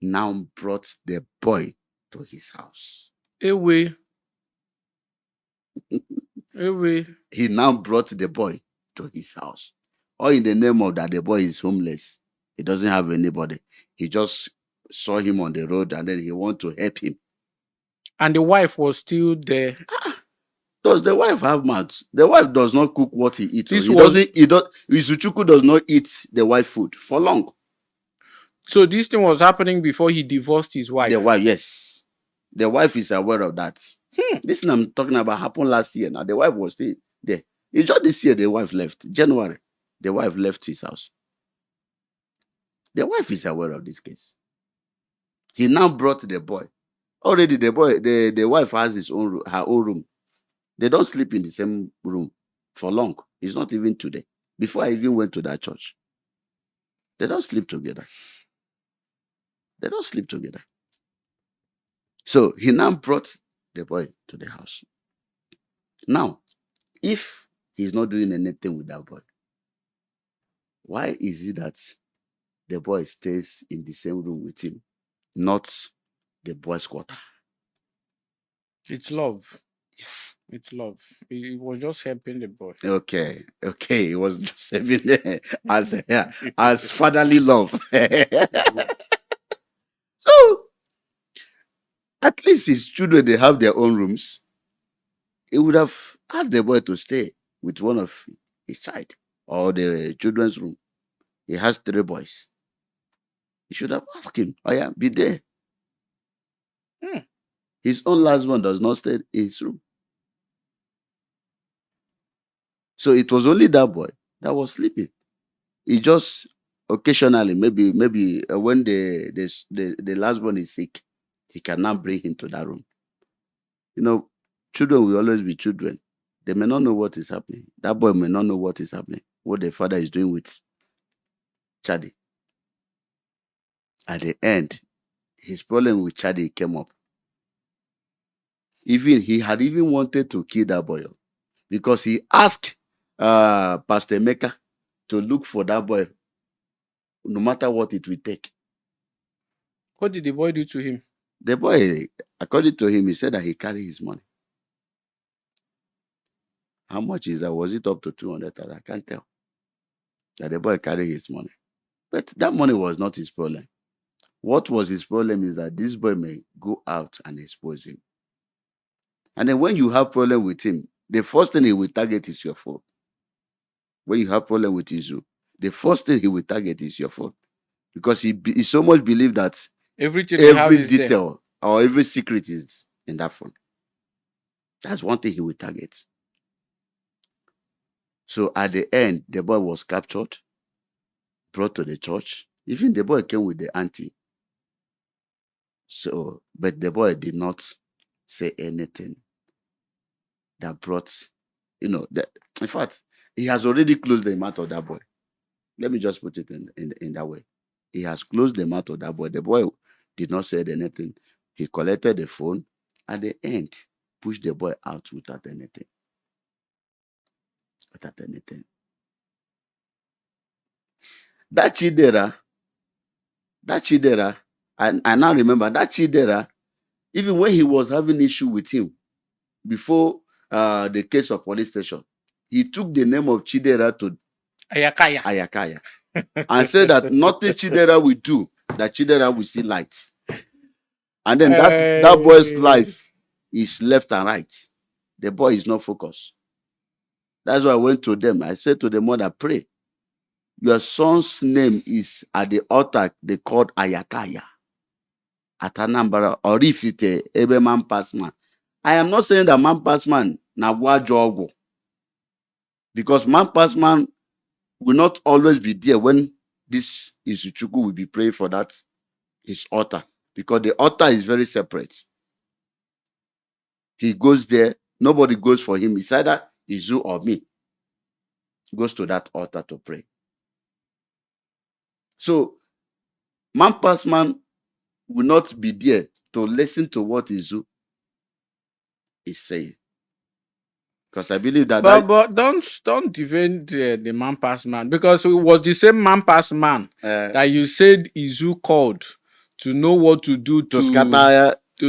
Now brought the boy to his house. Away. He now brought the boy to his house. All in the name of that the boy is homeless. He doesn't have anybody. He just saw him on the road and then he want to help him. And the wife was still there. Does the wife have mouth? The wife does not cook what he eats. Izuchuku does not eat the wife food for long. So this thing was happening before he divorced his wife. The wife, yes. The wife is aware of that. This thing I'm talking about happened last year. Now the wife was still there. It's just this year the wife left. January, the wife left his house. The wife is aware of this case. He now brought the boy. Already the wife has her own room. They don't sleep in the same room for long. It's not even today. Before I even went to that church, they don't sleep together. They don't sleep together. So he now brought the boy to the house. Now, if he's not doing anything with that boy, why is it that the boy stays in the same room with him, not the boy's quarter? It's love. Yes. It's love. It was just helping the boy. Okay. It was just helping as fatherly love. So, at least his children, they have their own rooms. He would have asked the boy to stay with one of his child or the children's room. He has 3 boys. He should have asked him, oh yeah, be there. His own last one does not stay in his room. So it was only that boy that was sleeping. He just occasionally, maybe when the last one is sick, he can now bring him to that room. You know, children will always be children. They may not know what is happening. That boy may not know what is happening, what the father is doing with Chadi. At the end, his problem with Chadi came up. He had even wanted to kill that boy because he asked Pastor Emeka to look for that boy no matter what it will take. What did the boy do to him? The boy, according to him, he said that he carried his money. How much is that? Was it up to 200,000? I can't tell. That the boy carried his money. But that money was not his problem. What was his problem is that this boy may go out and expose him. And then when you have problem with him, the first thing he will target is your phone. When you have problem with Izu, the first thing he will target is your phone. Because he so much believe that Everything they have every is there. detail or every secret is in that phone. That's one thing he will target. So at the end, the boy was captured, brought to the church. Even the boy came with the auntie. So, but the boy did not say anything that brought, that. In fact, he has already closed the mouth of that boy. Let me just put it in that way. He has closed the mouth of that boy. The boy did not say anything. He collected the phone. At the end, pushed the boy out without anything. Without anything. That Chidera, I now remember that Chidera, even when he was having issue with him before the case of police station, he took the name of Chidera to Ayakaya and said that nothing Chidera will do, that Chidera will see light. And then that boy's life is left and right. The boy is not focused. That's why I went to them. I said to the mother, pray. Your son's name is at the altar they called Ayakaya. At Anambra, or if it ebe man pass man. I am not saying that man pass man na wajogo. Because man pass man will not always be there when this Izuchukwu will be praying for that his altar. Because the altar is very separate. He goes there, nobody goes for him. It's either Izu or me. Goes to that altar to pray. So, man past man will not be there to listen to what Izu is saying. Because I believe that. But don't defend the man past man, because it was the same man past man that you said Izu called to know what to do to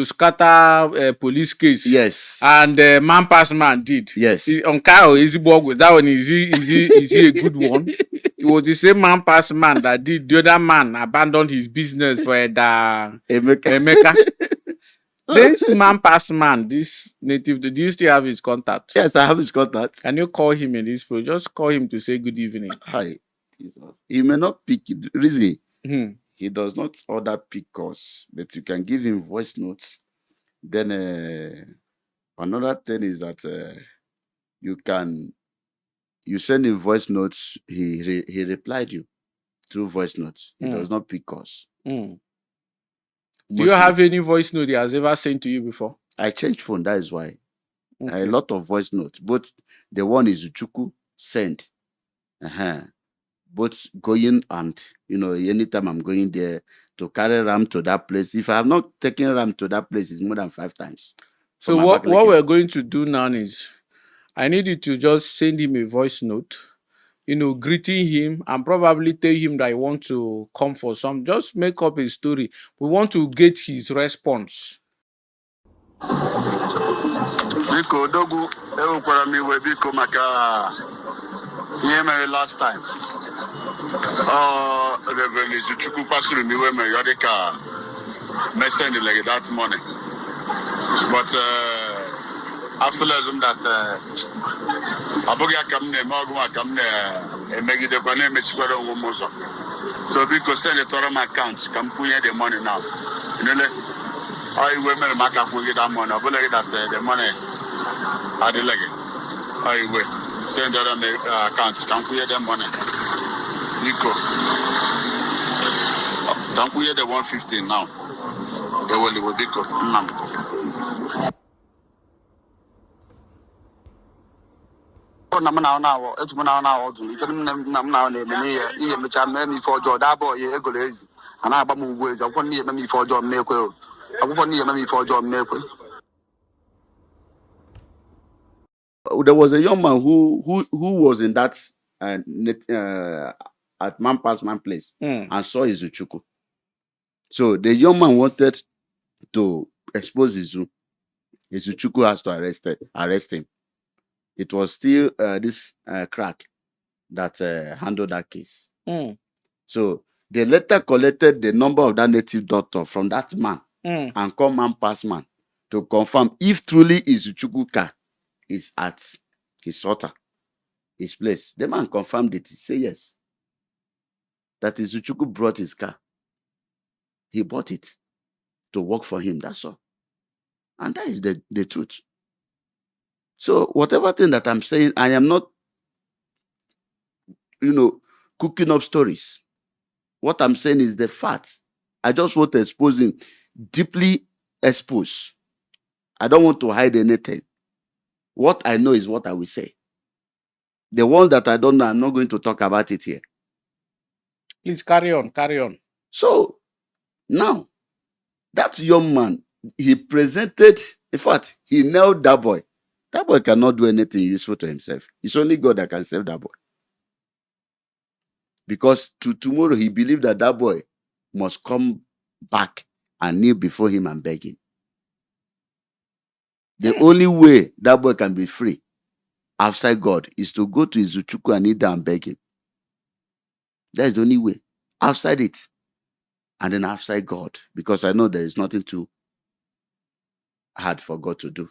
scatter police case. Yes. And man past man did. Yes. On Kyle Izibog, that one is he a good one? It was the same man past man that did. The other man abandoned his business for the Emeka. This man past man, this native, do you still have his contact? Yes, I have his contact. Can you call him in this program? Just call him to say good evening. Hi. He may not pick it. Reason, he does not order pick us, but you can give him voice notes. Then another thing is that you send him voice notes, he replied you through voice notes. He does not pick us. Do you have any voice note he has ever sent to you before? I changed phone, that is why. Okay. A lot of voice notes. Both the one is Uchuku sent. Both going and, anytime I'm going there to carry Ram to that place. If I have not taken Ram to that place, it's more than 5 times. So what we're going to do now is, I need you to just send him a voice note, greeting him and probably tell him that I want to come for some. Just make up a story. We want to get his response. Biko dogu ekwara mi we biko maka ihe mere last time. Reverend Izuchukwu pasuru mi we me yodika me send like that money. But I feel as that abugi akam na eme ogu akam na emegide kwa na emechikwara onwe m ụzọ. So biko send it to my account kam kwunye the money now. I will make my account with that money. I will like that the money I did like it. I will send that on the account. Can we get the money? Nico. Can we get the 150 now? They will be good. Now, it's now. Me for job. That boy, you go lazy. And I move ways. I want me for job. Make well. I want me for job. Make well. There was a young man who was in that at man past man place and saw Izuchukwu. So the young man wanted to expose Izuchukwu has to arrest him. It was still this crack that handled that case. So they later collected the number of that native doctor from that man and called man past man to confirm if truly Izuchukwu car is at his altar, his place. The man confirmed it. He said yes. That Izuchukwu brought his car. He bought it to work for him. That's all. And that is the truth. So whatever thing that I'm saying, I am not, cooking up stories. What I'm saying is the fact. I just want to expose him, deeply expose. I don't want to hide anything. What I know is what I will say. The one that I don't know, I'm not going to talk about it here. Please carry on, carry on. So now, that young man, he presented, in fact, he nailed that boy. That boy cannot do anything useful to himself. It's only God that can save that boy. Because tomorrow he believed that that boy must come back and kneel before him and beg him. The only way that boy can be free outside God is to go to Izuchukwu and kneel down and beg him. That is the only way. Outside it, and then outside God, because I know there is nothing too hard for God to do.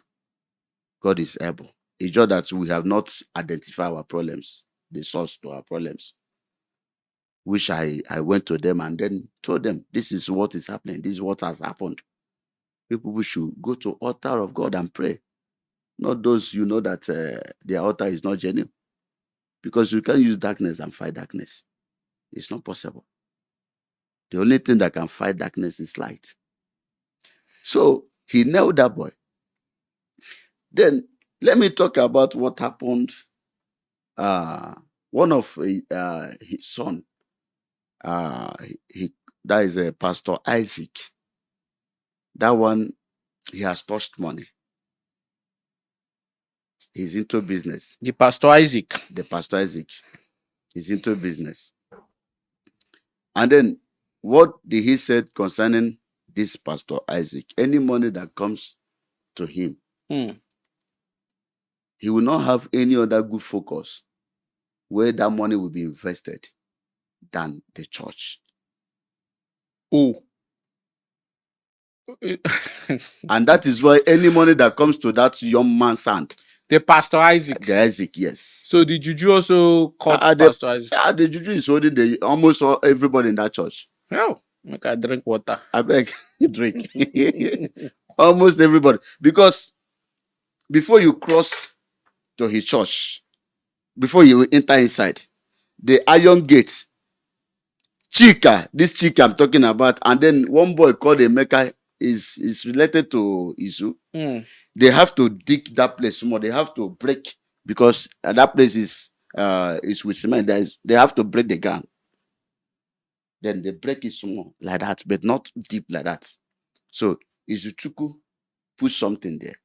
God is able. It's just that we have not identified our problems, the source to our problems. Which I went to them and then told them, this is what is happening. This is what has happened. People should go to altar of God and pray. Not those that their altar is not genuine. Because you can't use darkness and fight darkness. It's not possible. The only thing that can fight darkness is light. So he nailed that boy. Then let me talk about what happened. One of his son, that is a Pastor Isaac. That one, he has touched money. He's into business. The Pastor Isaac. The Pastor Isaac is into business. And then what did he said concerning this Pastor Isaac? Any money that comes to him, he will not have any other good focus where that money will be invested than the church. Oh. And that is why any money that comes to that young man's hand, the Pastor Isaac. The Isaac, yes. So the juju also caught Pastor Isaac? Yeah, the juju is holding almost everybody in that church. Oh, make I drink water. I beg, drink. Almost everybody. Because before you cross to his church, before you enter inside, the iron gate, this Chika I'm talking about, and then one boy called Emeka is related to Isu. They have to dig that place more. They have to break, because that place is with cement. They have to break the ground. Then they break it small like that, but not deep like that. So Izuchukwu put something there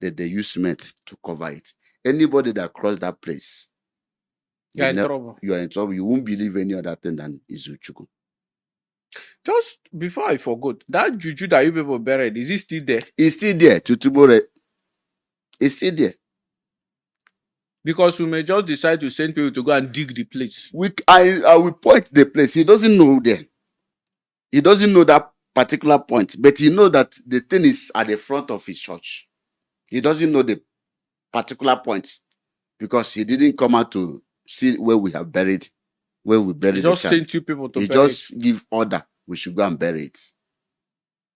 that they use cement to cover it. Anybody that cross that place, you are in trouble. You are in trouble. You won't believe any other thing than Izuchukwu. Just before I forgot, that juju that you people buried, is it still there? It's still there to tomorrow. It's still there. Because we may just decide to send people to go and dig the place. I will point the place. He doesn't know there. He doesn't know that particular point, but he knows that the thing is at the front of his church. He doesn't know the particular point because he didn't come out to see where we have buried, where we buried. He just sent you people to bury it. He just give order. We should go and bury it.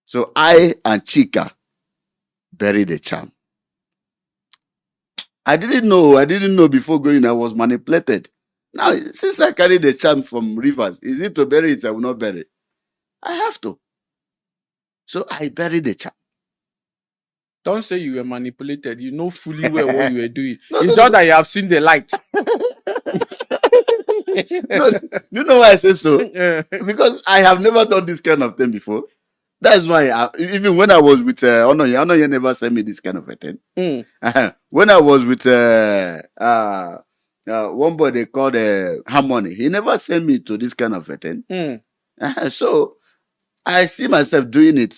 So I and Chika buried the charm. I didn't know before going. I was manipulated. Now, since I carry the charm from rivers, is it to bury it? I will not bury it. I have to. So I buried the charm. Don't say you were manipulated. You know fully well what you were doing. It's just that you have seen the light. No, you know why I say so? Because I have never done this kind of thing before. That's why even when I was with Onoye never sent me this kind of a thing. When I was with one boy they called Harmony, he never sent me to this kind of a thing. So I see myself doing it.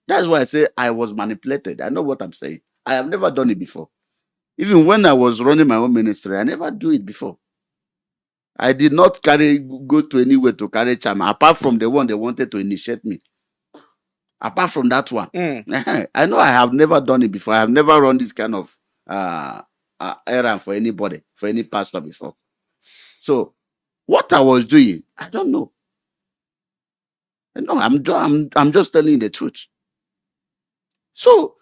That's why I say I was manipulated. I know what I'm saying. I have never done it before. Even when I was running my own ministry, I never do it before. I did not go to anywhere to carry charm, apart from the one they wanted to initiate me. Apart from that one, Mm. I know I have never done it before. I have never run this kind of errand for anybody, for any pastor before. So what I was doing, I don't know. No, I'm just telling you the truth. So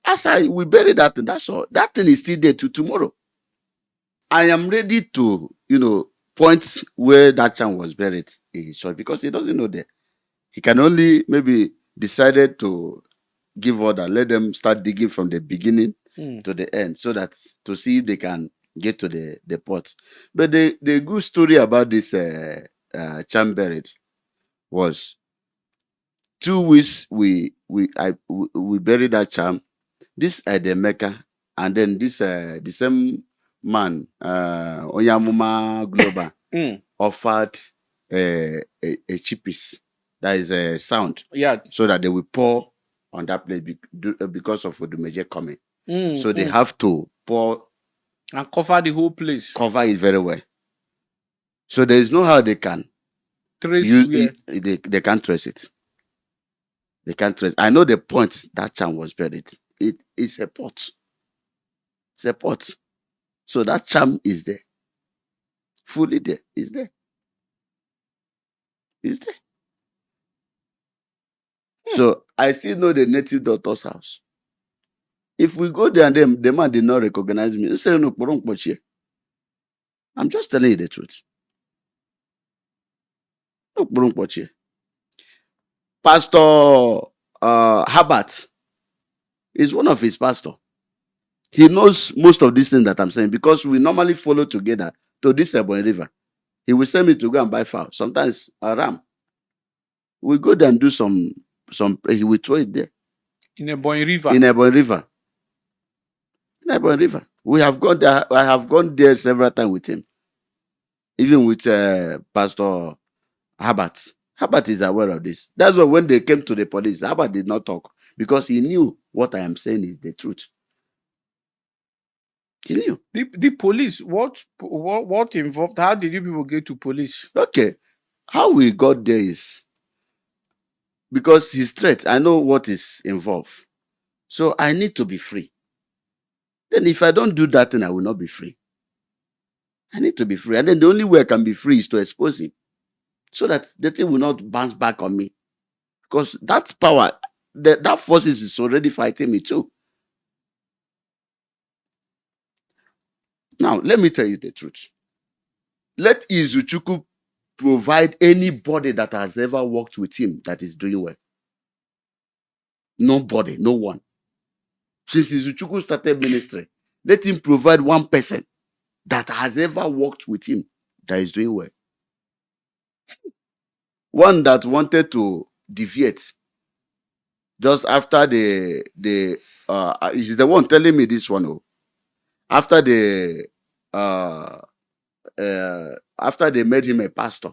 as we bury that thing, that's all. That thing is still there to tomorrow. I am ready to, point where that child was buried in his church because he doesn't know that. He can only maybe decided to give order, let them start digging from the beginning to the end so that to see if they can get to the pot. But the good story about this child buried was 2 weeks we buried that child. This the Mecca, and then this the same man Onyamuma Global offered a cheapest, that is a sound, Yeah. so that they will pour on that place because of the major coming. So they have to pour and cover the whole place. Cover it very well. So there is no how they can Trace use where. it. They can't trace it. They can't trace. I know the point that charm was buried. It is a pot. It's a pot. So that charm is there. Fully there. It's there. It's there. So I still know the native doctor's house. If we go there and then the man did not recognize me, say no, I'm just telling you the truth. No, Pastor Herbert is one of his pastors. He knows most of these things that I'm saying because we normally follow together to this Ebony River. He will send me to go and buy fowl. Sometimes a ram. We go there and do some. He will throw it there. In Ebony River. In Ebony River. In Ebony River. We have gone there. I have gone there several times with him. Even with Pastor Herbert. Herbert is aware of this. That's why when they came to the police, Herbert did not talk because he knew what I am saying is the truth. He knew. The police, what involved? How did you people get to police? Okay. How we got there is because his threat, I know what is involved. So I need to be free. Then if I don't do that, then I will not be free. I need to be free. And then the only way I can be free is to expose him so that the thing will not bounce back on me. Because that power, that forces is already fighting me too. Now, let me tell you the truth. Let Izuchukwu provide anybody that has ever worked with him that is doing well. Nobody, no one. Since Izuchukwu started ministry, let him provide one person that has ever worked with him that is doing well. One that wanted to deviate just after he's the one telling me this one. After after they made him a pastor,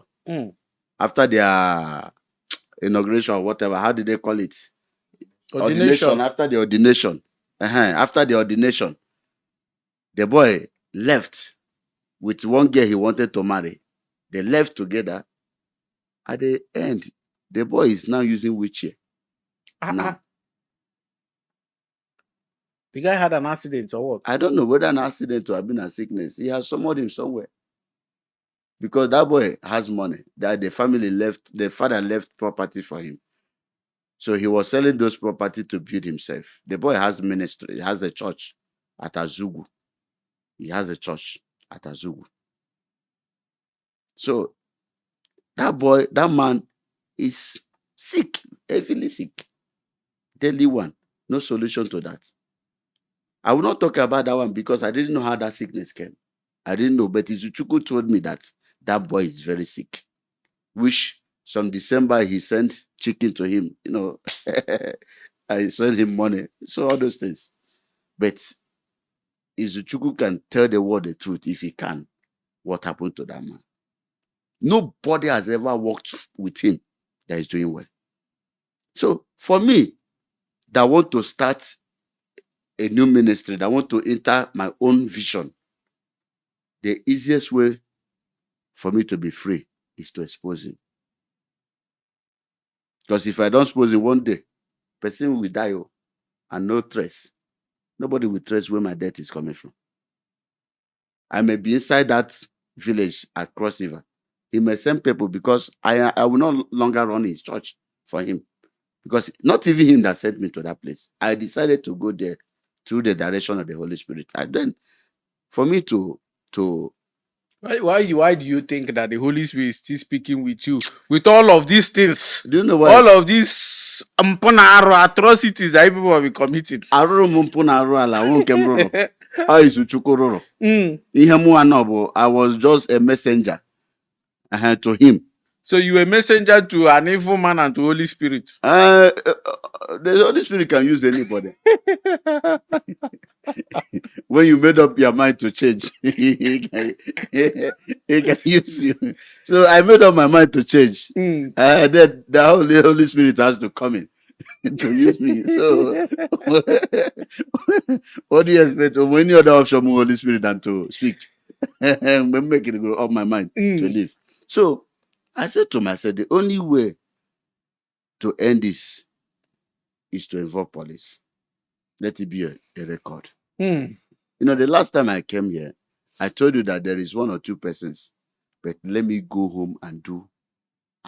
after their inauguration or whatever, how did they call it? Ordination. After the ordination, after the ordination, the boy left with one girl he wanted to marry. They left together. At the end, the boy is now using wheelchair. Now. The guy had an accident or what? I don't know whether an accident or have been a sickness. He has summoned him somewhere. Because that boy has money. That the family left, the father left property for him. So he was selling those property to build himself. The boy has ministry. He has a church at Azugu. He has a church at Azugu. So that boy, that man is sick, heavily sick. Deadly one. No solution to that. I will not talk about that one because I didn't know how that sickness came. I didn't know, but Izuchukwu told me that that boy is very sick. Which some December he sent chicken to him, I sent him money. So all those things. But Izuchukwu can tell the world the truth if he can. What happened to that man? Nobody has ever worked with him that is doing well. So for me, that want to start a new ministry, that want to enter my own vision, the easiest way for me to be free is to expose him. Because if I don't expose him one day, person will die and no trace. Nobody will trace where my death is coming from. I may be inside that village at Cross River. He may send people because I will no longer run his church for him. Because not even him that sent me to that place. I decided to go there through the direction of the Holy Spirit. And then for me to why do you think that the Holy Spirit is still speaking with you with all of these things? do you know why? All of these atrocities that people have been committing. I was just a messenger to him. So you were a messenger to an evil man and to Holy Spirit. The Holy Spirit can use anybody. When you made up your mind to change, he can use you. So I made up my mind to change. Mm. Then the Holy Spirit has to come in to use me. So what do you expect? Or any other option, Holy Spirit, than to speak? Make it go up my mind to live. So I said to myself, the only way to end this is to involve police. Let it be a record. Mm. You know, the last time I came here, I told you that there is 1 or 2 persons, but let me go home and do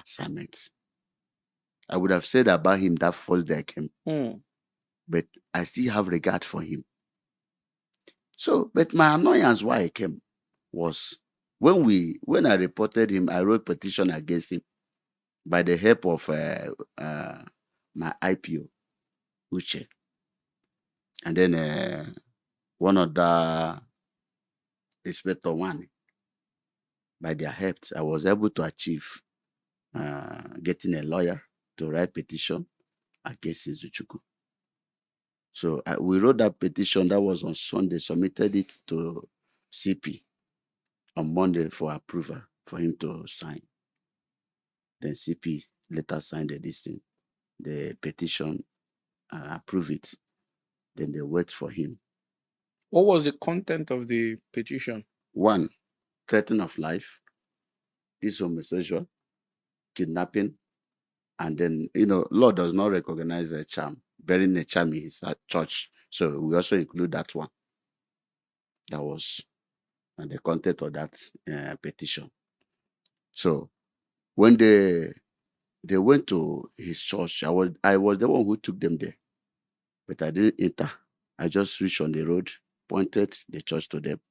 assignments. I would have said about him that first day I came, but I still have regard for him. So, but my annoyance why I came was when I reported him, I wrote petition against him by the help of my IPO, Uche, and then one of the Inspector One. By their help, I was able to achieve getting a lawyer to write petition against Izuchukwu. So we wrote that petition. That was on Sunday, submitted it to CP on Monday for approval for him to sign. Then CP later signed the petition, approve it. Then they wait for him. What was the content of the petition? 1, threatening of life, this homosexual, kidnapping, and then, law does not recognize a charm, burying a charm in his church. So we also include that one. That was the content of that petition. So when they went to his church, I was the one who took them there, but I didn't enter. I just reached on the road, pointed the church to them.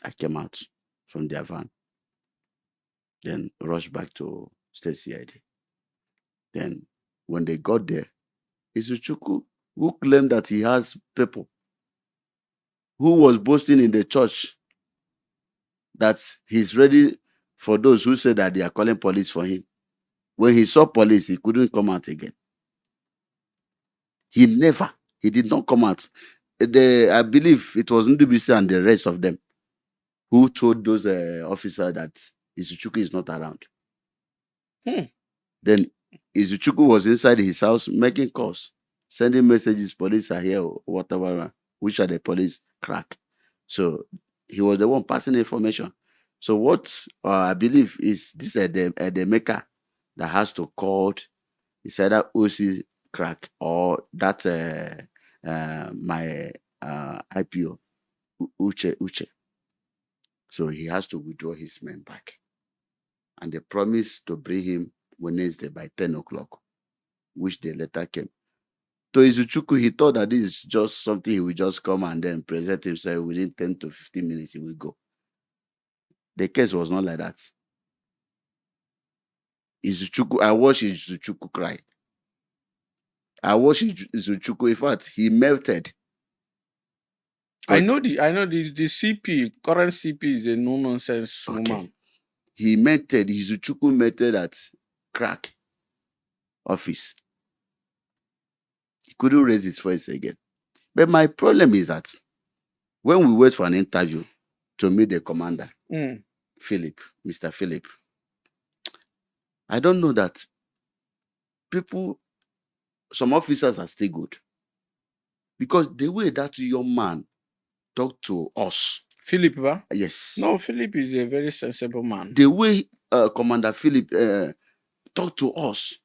I came out from their van, then rushed back to State CID. Then when they got there, Izuchukwu, who claimed that he has people, who was boasting in the church that he's ready for those who say that they are calling police for him. When he saw police, he couldn't come out again. He did not come out. I believe it was Ndubisi and the rest of them who told those officers that Izuchukwu is not around. Then Izuchukwu was inside his house making calls, sending messages, police are here, or whatever, which are the police crack. So he was the one passing information. So what I believe is this the maker that has to call, it's either OC crack or that my IPO, Uche. So he has to withdraw his men back. And they promised to bring him Wednesday by 10 o'clock, which the letter came. To Izuchukwu, he thought that this is just something he will just come and then present himself within 10 to 15 minutes, he will go. The case was not like that. Izuchukwu, I watched Izuchukwu cry. I watched Izuchukwu, in fact, he melted. I know the CP, current CP is a no-nonsense woman. He melted, Izuchukwu melted at crack office. He couldn't raise his voice again. But my problem is that when we wait for an interview to meet the commander, Philip, Mr. Philip, I don't know that some officers are still good. Because the way that young man talked to us. Philip, right? Yes. No, Philip is a very sensible man. The way Commander Philip talked to us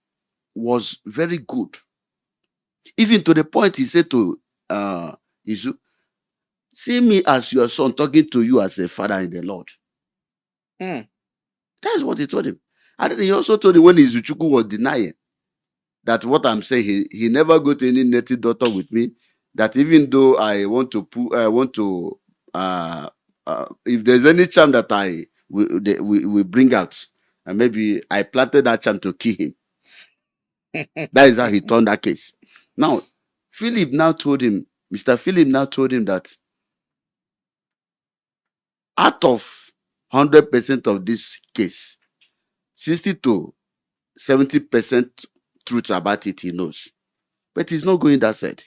was very good. Even to the point he said to Izu, see me as your son, talking to you as a father in the Lord. That's what he told him. And then he also told him when Izuchukwu was denying that what I'm saying, he never got any native daughter with me. That even though I want to if there's any charm that we bring out, and maybe I planted that charm to kill him. That is how he turned that case. Now, Mr. Philip now told him that out of 100% of this case, 60 to 70% truth about it he knows. But he's not going that side.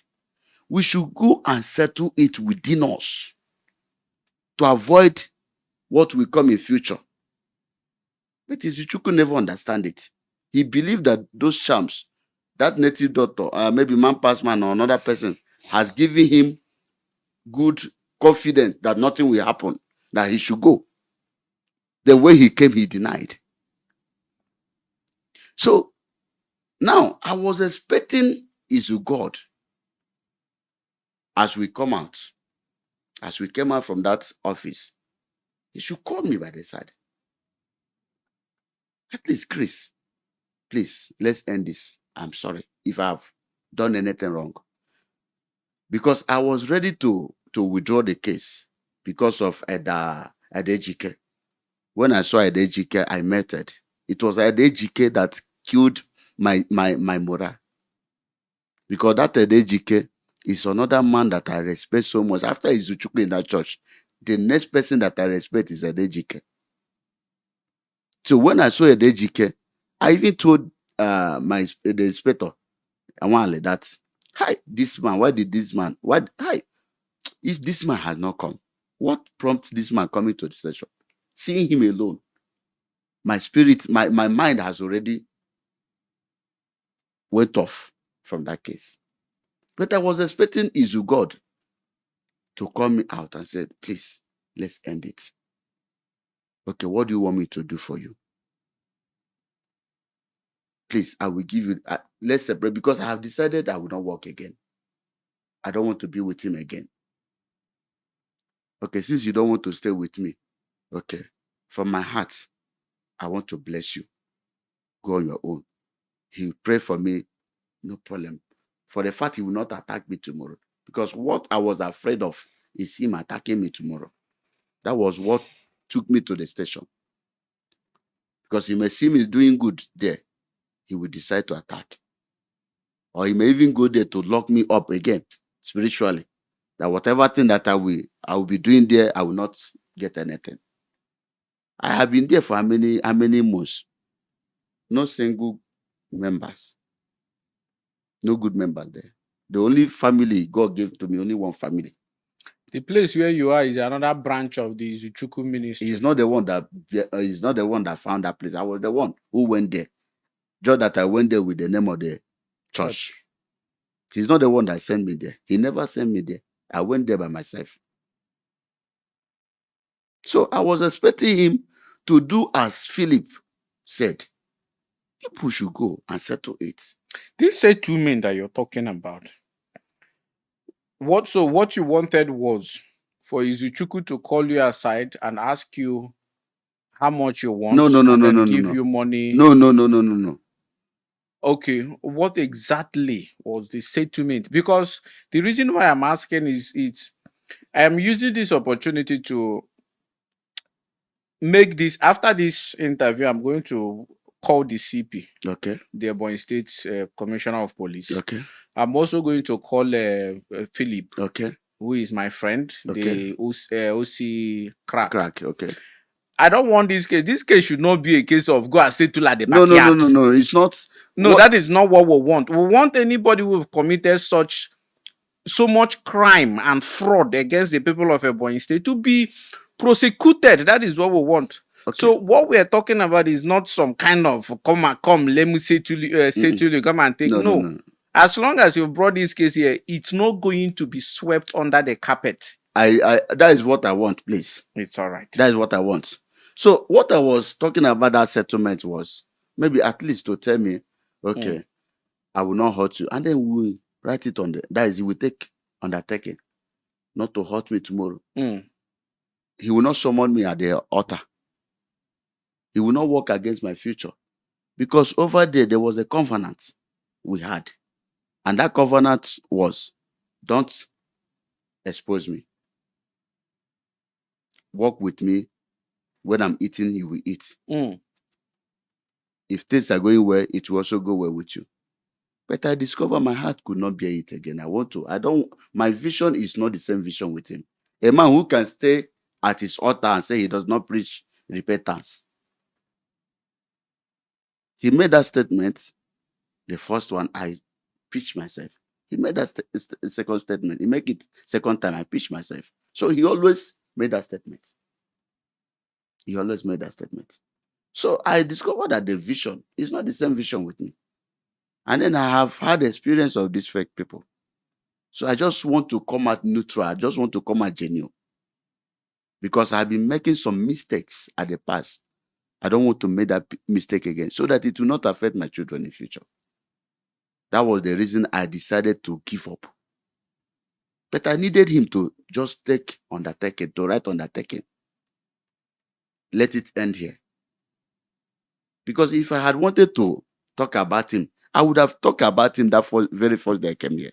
We should go and settle it within us to avoid what will come in future. But Izuchukwu never understand it. He believed that those charms, that native doctor, maybe man past man or another person, has given him good confidence that nothing will happen, that he should go. Then when he came, he denied. So now I was expecting Izu God as we came out from that office, he should call me by the side. At least, Chris, please, let's end this. I'm sorry if I've done anything wrong. Because I was ready to withdraw the case because of Adejike. When I saw Adejike, I met it. It was Adejike that killed my morale. Because that Adejike is another man that I respect so much. After Izuchukwu in that church, the next person that I respect is Adejike. So when I saw Adejike, I even told the inspector, Anwale, that, hi, this man, why did this man, if this man had not come, what prompts this man coming to the station? Seeing him alone, my spirit, my mind has already went off from that case. But I was expecting Izu God to call me out and said, please, let's end it. Okay, what do you want me to do for you? Please, I will give you, let's separate, because I have decided I will not work again. I don't want to be with him again. Okay, since you don't want to stay with me, okay, from my heart, I want to bless you. Go on your own. He will pray for me, no problem. For the fact he will not attack me tomorrow. Because what I was afraid of is him attacking me tomorrow. That was what took me to the station. Because he may see me doing good there. He will decide to attack. Or he may even go there to lock me up again, spiritually. That whatever thing that I will be doing there, I will not get anything. I have been there for how many months? No single members. No good members there. The only family God gave to me, only one family. The place where you are is another branch of the Izuchukwu ministry. He's not the one that found that place. I was the one who went there. Just that I went there with the name of the church. He's not the one that sent me there. He never sent me there. I went there by myself. So I was expecting him to do as Philip said. People should go and settle it. These settlement that you're talking about, what you wanted was for Izuchukwu to call you aside and ask you how much you want, no, give you money. No. Okay, what exactly was the settlement? Because the reason why I'm asking is I am using this opportunity to make this, after this interview, I'm going to call the CP, okay, the Ebonyi State Commissioner of Police. Okay. I'm also going to call Philip, okay, who is my friend, Okay. the OC crack. Okay. I don't want this case. This case should not be a case of go and settle at the No, backyard. no. It's not. No, that is not what we want. We want anybody who have committed so much crime and fraud against the people of Ebonyi State to be prosecuted. That is what we want. Okay. So what we are talking about is not some kind of come, let me say to you, come and take. No. As long as you've brought this case here, it's not going to be swept under the carpet. That is what I want, please. It's all right. That is what I want. So what I was talking about that settlement was maybe at least to tell me, okay, I will not hurt you. And then Write it on that is, he will take undertaking not to hurt me tomorrow. He will not summon me at the altar. He will not work against my future. Because over there was a covenant we had. And that covenant was, don't expose me. Walk with me. When I'm eating, you will eat. If things are going well, it will also go well with you. But I discovered my heart could not bear it again. My vision is not the same vision with him. A man who can stay at his altar and say he does not preach repentance. He made that statement. The first one, I preached myself. He made that second statement. He make it second time, I preached myself. So he always made that statement. He always made that statement. So I discovered that the vision is not the same vision with me. And then I have had experience of these fake people. So I just want to come out neutral. I just want to come out genuine. Because I've been making some mistakes at the past. I don't want to make that mistake again so that it will not affect my children in the future. That was the reason I decided to give up. But I needed him to just take undertaking, to write undertaking. Let it end here. Because if I had wanted to talk about him, I would have talked about him that very first day I came here.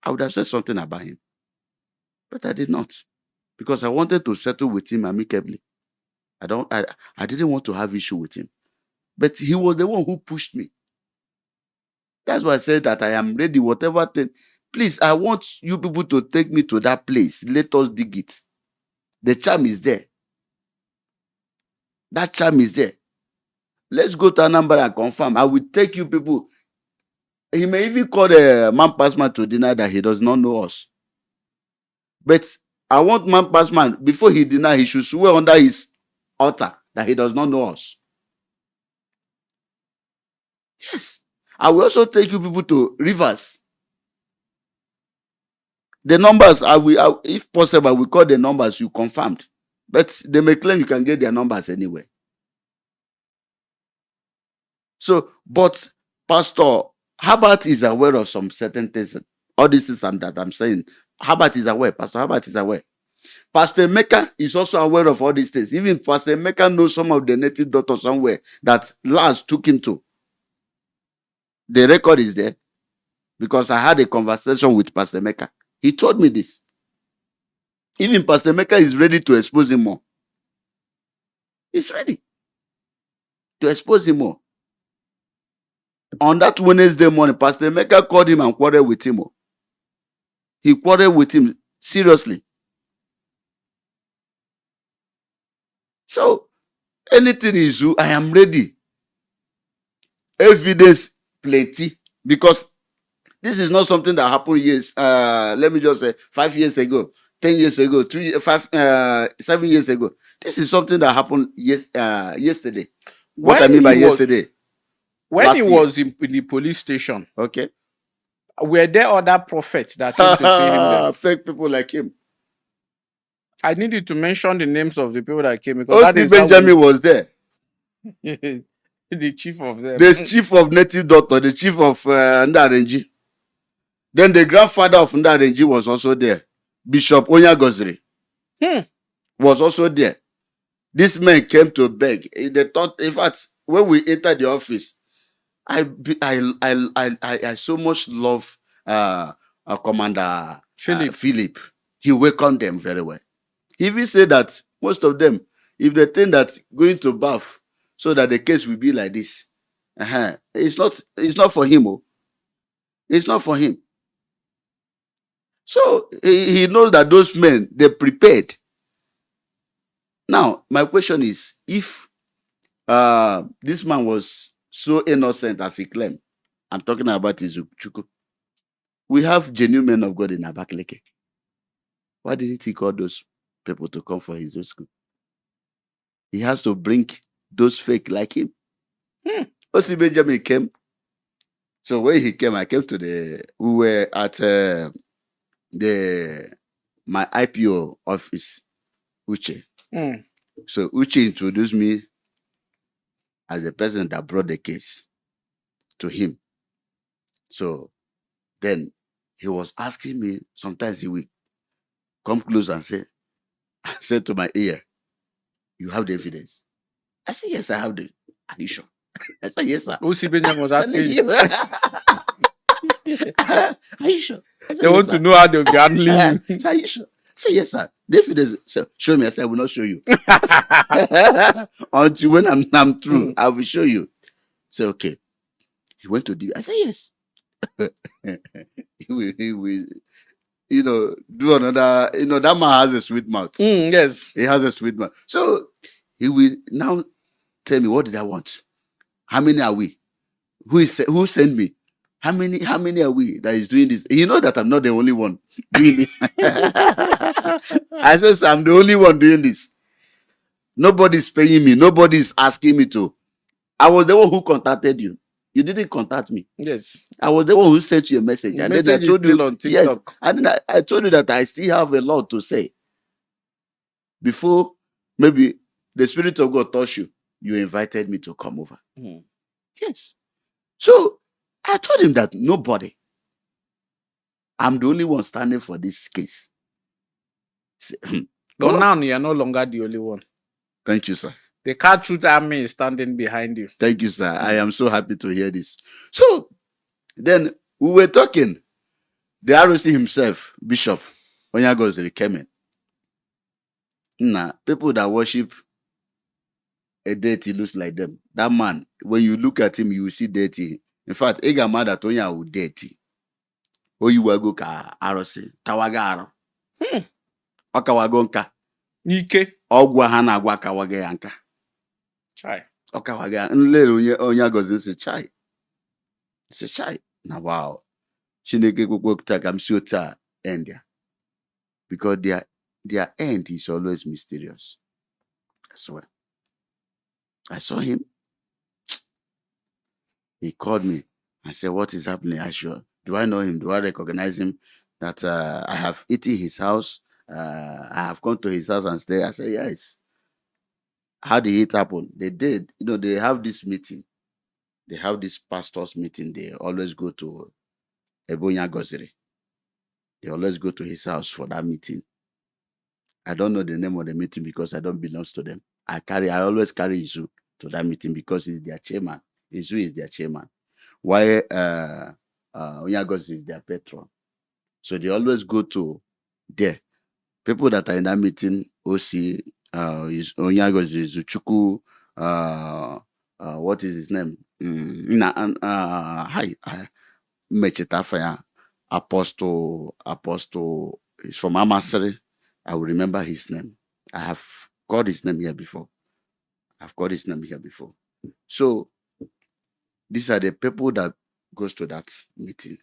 I would have said something about him. But I did not. Because I wanted to settle with him amicably. I didn't want to have issue with him. But he was the one who pushed me. That's why I said that I am ready, whatever thing. Please, I want you people to take me to that place. Let us dig it. The charm is there. That charm is there. Let's go to Anambra and confirm. I will take you people. He may even call the man past man to deny that he does not know us. But I want man past man, before he deny, he should swear under his altar that he does not know us. Yes. I will also take you people to Rivers. The numbers, if possible, we call the numbers you confirmed. But they may claim you can get their numbers anyway. So, but Pastor Herbert is aware of some certain things. All these things that I'm saying, Herbert is aware. Pastor Herbert is aware. Pastor Emeka is also aware of all these things. Even Pastor Emeka knows some of the native doctors somewhere that Lars took him to. The record is there. Because I had a conversation with Pastor Emeka. He told me this. Even Pastor Emeka is ready to expose him more. He's ready to expose him more. On that Wednesday morning, Pastor Emeka called him and quarreled with him. He quarreled with him seriously. So, anything is you, I am ready. Evidence plenty. Because this is not something that happened years, let me just say 5 years ago, 10 years ago, 7 years ago. This is something that happened yesterday. What I mean by yesterday. When he was in the police station, okay, were there other prophets that came to see him there? Fake people like him. I needed to mention the names of the people that came. Because Benjamin was there. The chief of them. The chief of native doctor, the chief of Ndarenji. Then the grandfather of Ndarenji was also there. Bishop Onyagoziri was also there. This man came to beg. They thought, in fact, when we entered the office, I so much love Commander Philip. He welcomed them very well. He even said that most of them, if they think that going to bath so that the case will be like this, it's not for him. It's not for him. So he knows that those men, they prepared. Now, my question is, if this man was so innocent as he claimed, I'm talking about Izuchukwu, we have genuine men of God in Abakaliki. Why didn't he call those people to come for his rescue? He has to bring those fake like him. Osi Benjamin came. So when he came, I came to we were at my IPO office, Uche. So Uche introduced me as the person that brought the case to him. So Then he was asking me, sometimes he will come close and say to my ear, "You have the evidence?" I said, "Yes, I have the." "Are you sure?" I said, "Yes, sir." O.C. Benjamin was asking you. Are you sure? I said, They "Yes, want sir." to know how they'll be handling I you. said, "Are you sure?" I said, "Yes, sir." The evidence. So, show me. I said, "I will not show you." Until when I'm through, I will show you. Say, "Okay." He went to do. I said, "Yes." he will, do another. That man has a sweet mouth. Yes. He has a sweet mouth. So he will now tell me, what did I want? How many are we? Who sent me? How many are we that is doing this? You know that I'm not the only one doing this. I says, I'm the only one doing this. Nobody's paying me. Nobody's asking me to. I was the one who contacted you. You didn't contact me. Yes. I was the one who sent you a message. The And then I message is told still you, on yes. TikTok. And then I told you that I still have a lot to say. Before maybe the Spirit of God touched you, you invited me to come over. Yes. So I told him that nobody. I'm the only one standing for this case. But now you are no longer the only one. Thank you, sir. The Car Truth Army is standing behind you. Thank you, sir. I am so happy to hear this. So then we were talking. The ROC himself, Bishop Onyagoziri, came in. Now, people that worship a deity looks like them. That man, when you look at him, you will see deity. In fact, Ega man that Onya will deity. Oyiwago ka ROC. Kawagaro. Okawago nka. Nike. Ogwa ha na-agwa kawaga ya nka. Chai. Okawaga. Nlele Onyagoziri say chai. Say chai. Now wow. Chineke kwekwe ka m si otu a end ya. Because their end is always mysterious. I swear. I saw him. He called me. I said, "What is happening?" Do I know him? Do I recognize him? That I have eaten his house. I have come to his house and stayed. I said, "Yes." How did it happen? They did. They have this meeting. They have this pastor's meeting. They always go to Ebonya Goziri. They always go to his house for that meeting. I don't know the name of the meeting because I don't belong to them. I always carry Izu to that meeting because he's their chairman. Izu is their chairman. Why Onyagos is their patron. So they always go to there. People that are in that meeting, OC, is Onyagos is Zuchuku, what is his name? Mechetafaya, Apostle, is from Amasere. I will remember his name. I have got his name here before. So these are the people that goes to that meeting.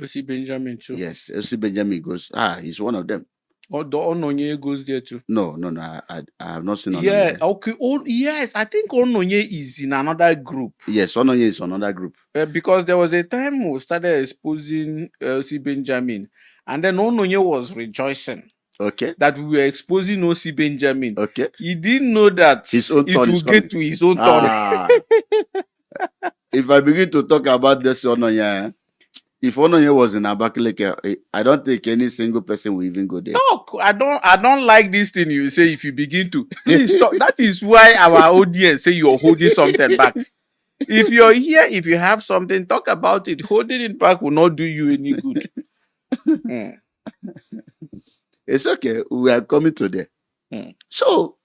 O.C. Benjamin too. Yes, O.C. Benjamin goes. He's one of them. Or the Ononye goes there too. No. I have not seen Ononye. Yeah, there. okay. Yes, I think Ononye is in another group. Yes, Ononye is another group. Because there was a time we started exposing O.C. Benjamin, and then Ononye was rejoicing. Okay. That we were exposing O.C. Benjamin. Okay. He didn't know that his own it will get to his own turn. If I begin to talk about this Ononye, if Ononye was in Abakaliki, I don't think any single person will even go there. Talk. I don't like this thing you say if you begin to. Please talk. That is why our audience say you're holding something back. If you're here, if you have something, talk about it. Holding it back will not do you any good. It's okay. We are coming to there. So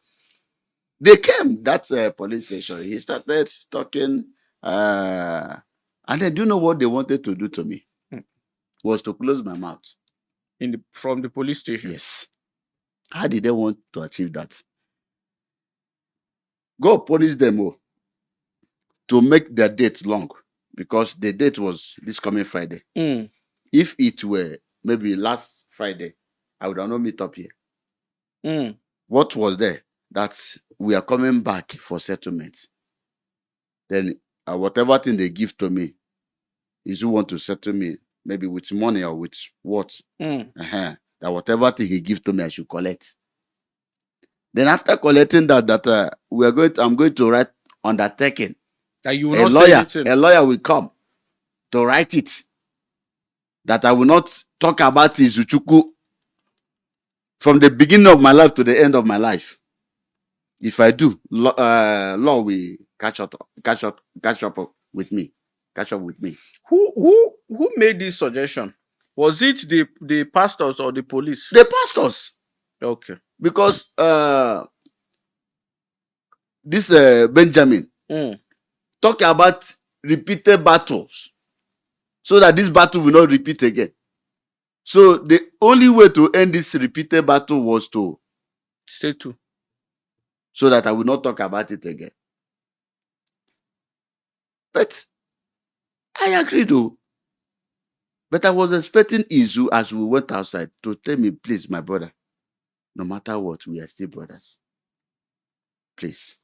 they came, that police station. He started talking. And then do you know what they wanted to do to me? Was to close my mouth. From the police station? Yes. How did they want to achieve that? God punished them to make their date long, because the date was this coming Friday. If it were maybe last Friday, I would have not meet up here. What was there? That we are coming back for settlement. Then whatever thing they give to me is who want to settle me, maybe with money or with what. That whatever thing he gives to me, I should collect. Then after collecting that I'm going to write undertaking. That you will not say anything. A lawyer will come to write it. that I will not talk about Izuchuku from the beginning of my life to the end of my life. If I do, law will catch up with me. Catch up with me. Who made this suggestion? Was it the pastors or the police? The pastors. Okay. Because this Benjamin talk about repeated battles, so that this battle will not repeat again. So the only way to end this repeated battle was to say to, so that I will not talk about it again. But I agree though. But I was expecting Izu as we went outside to tell me, please, my brother, no matter what, we are still brothers. Please,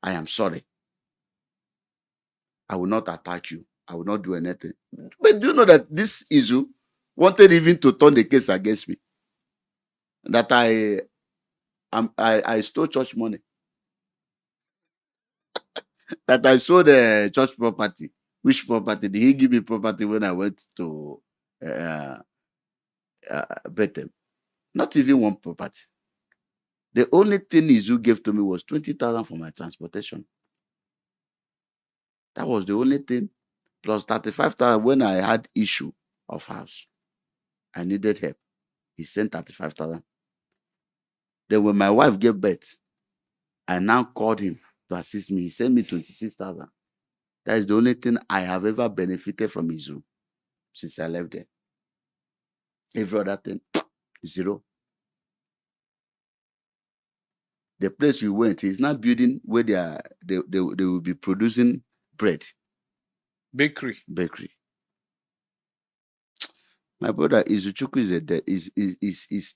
I am sorry. I will not attack you. I will not do anything. But do you know that this Izu wanted even to turn the case against me? That I stole church money. That I sold the church property. Which property? Did he give me property when I went to Bethel? Not even one property. The only thing Izu gave to me was 20,000 for my transportation. That was the only thing. Plus 35,000 when I had issue of house. I needed help. He sent 35,000. Then when my wife gave birth, I now called him to assist me. He sent me 26,000. That is the only thing I have ever benefited from Izu since I left there. Every other thing, zero. The place we went is now building where they will be producing bread. Bakery. My brother Izuchuku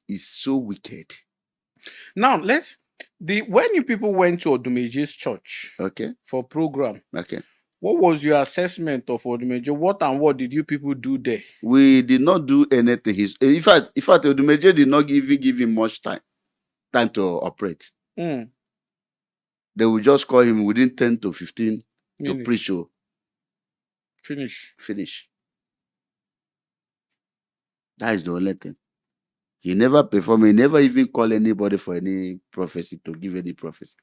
is so wicked. Now when you people went to Odumeje's church, okay, for program, okay, what was your assessment of Odumeje? What did you people do there? We did not do anything. In fact, Odumeje did not even give him much time to operate. They will just call him within 10 to 15 to preach. Finish. That is the only thing. He never performed. He never even called anybody for any prophecy to give any prophecy.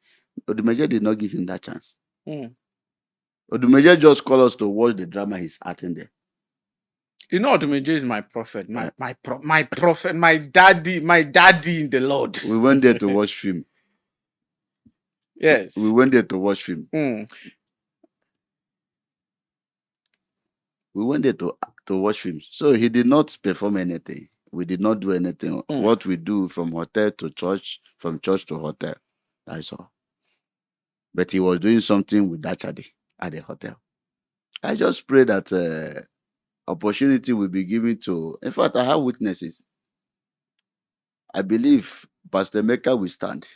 Odumeje did not give him that chance. Odumeje just called us to watch the drama he's acting there. You know, Odumeje is my prophet, my prophet, my daddy in the Lord. We went there to watch film. Yes. We went there to watch film. We went there to watch films. So he did not perform anything. We did not do anything. What we do from hotel to church, from church to hotel, that's all. But he was doing something with Dachadi at the hotel. I just pray that opportunity will be given to. In fact, I have witnesses. I believe Pastor Emeka will stand.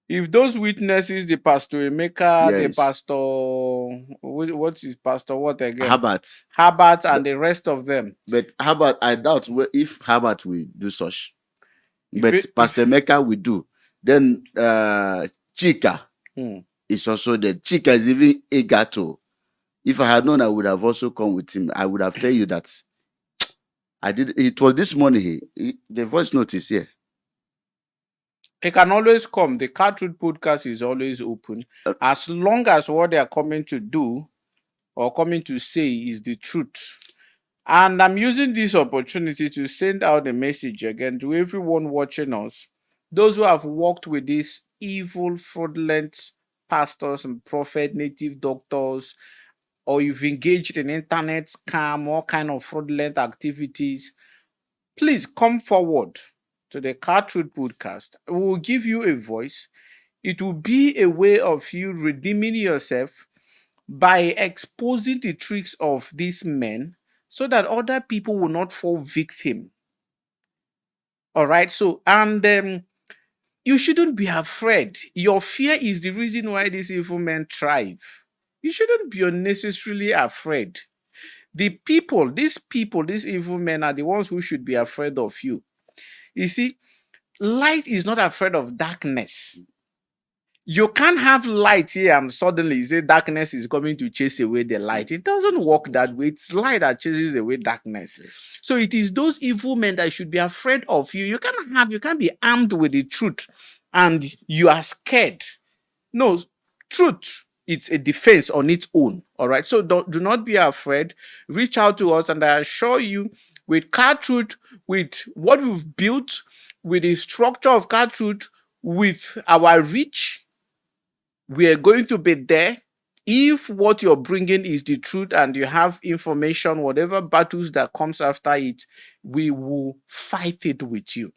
If those witnesses, the Pastor Emeka, Yes. the Pastor, what is Pastor what again? Herbert, and the rest of them. But Herbert, I doubt if Herbert will do such. But Pastor Emeka will do. Then Chika is also there. Chika is even eager to. If I had known, I would have also come with him. I would have tell you that I did. It was this morning. The voice note is here. He can always come. The Cartridge podcast is always open. As long as what they are coming to do or coming to say is the truth. And I'm using this opportunity to send out a message again to everyone watching us. Those who have worked with these evil, fraudulent pastors and prophet, native doctors, or you've engaged in internet scam, all kind of fraudulent activities, please come forward to the Cartridge podcast. We will give you a voice. It will be a way of you redeeming yourself by exposing the tricks of these men so that other people will not fall victim. All right. So, and you shouldn't be afraid. Your fear is the reason why these evil men thrive. You shouldn't be unnecessarily afraid. These evil men are the ones who should be afraid of you. You see, light is not afraid of darkness. You can't have light here and suddenly say darkness is coming to chase away the light. It doesn't work that way. It's light that chases away darkness. So it is those evil men that should be afraid of you. You can't be armed with the truth and you are scared. No, truth, it's a defense on its own. All right. So do not be afraid. Reach out to us, and I assure you, with Car Truth, with what we've built, with the structure of Car Truth, with our reach, we are going to be there. If what you're bringing is the truth and you have information, whatever battles that comes after it, we will fight it with you.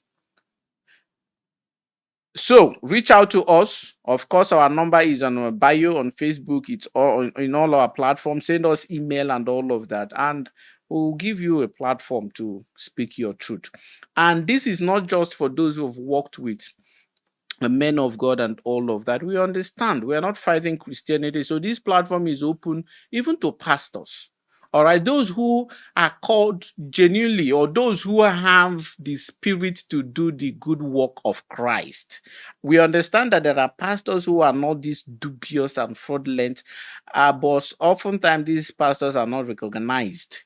So reach out to us. Of course, our number is on our bio on Facebook. It's all in all our platforms. Send us email and all of that, and we'll give you a platform to speak your truth. And this is not just for those who have worked with the men of God and all of that. We understand we are not fighting Christianity. So this platform is open even to pastors. All right, those who are called genuinely, or those who have the spirit to do the good work of Christ. We understand that there are pastors who are not this dubious and fraudulent, but oftentimes these pastors are not recognized.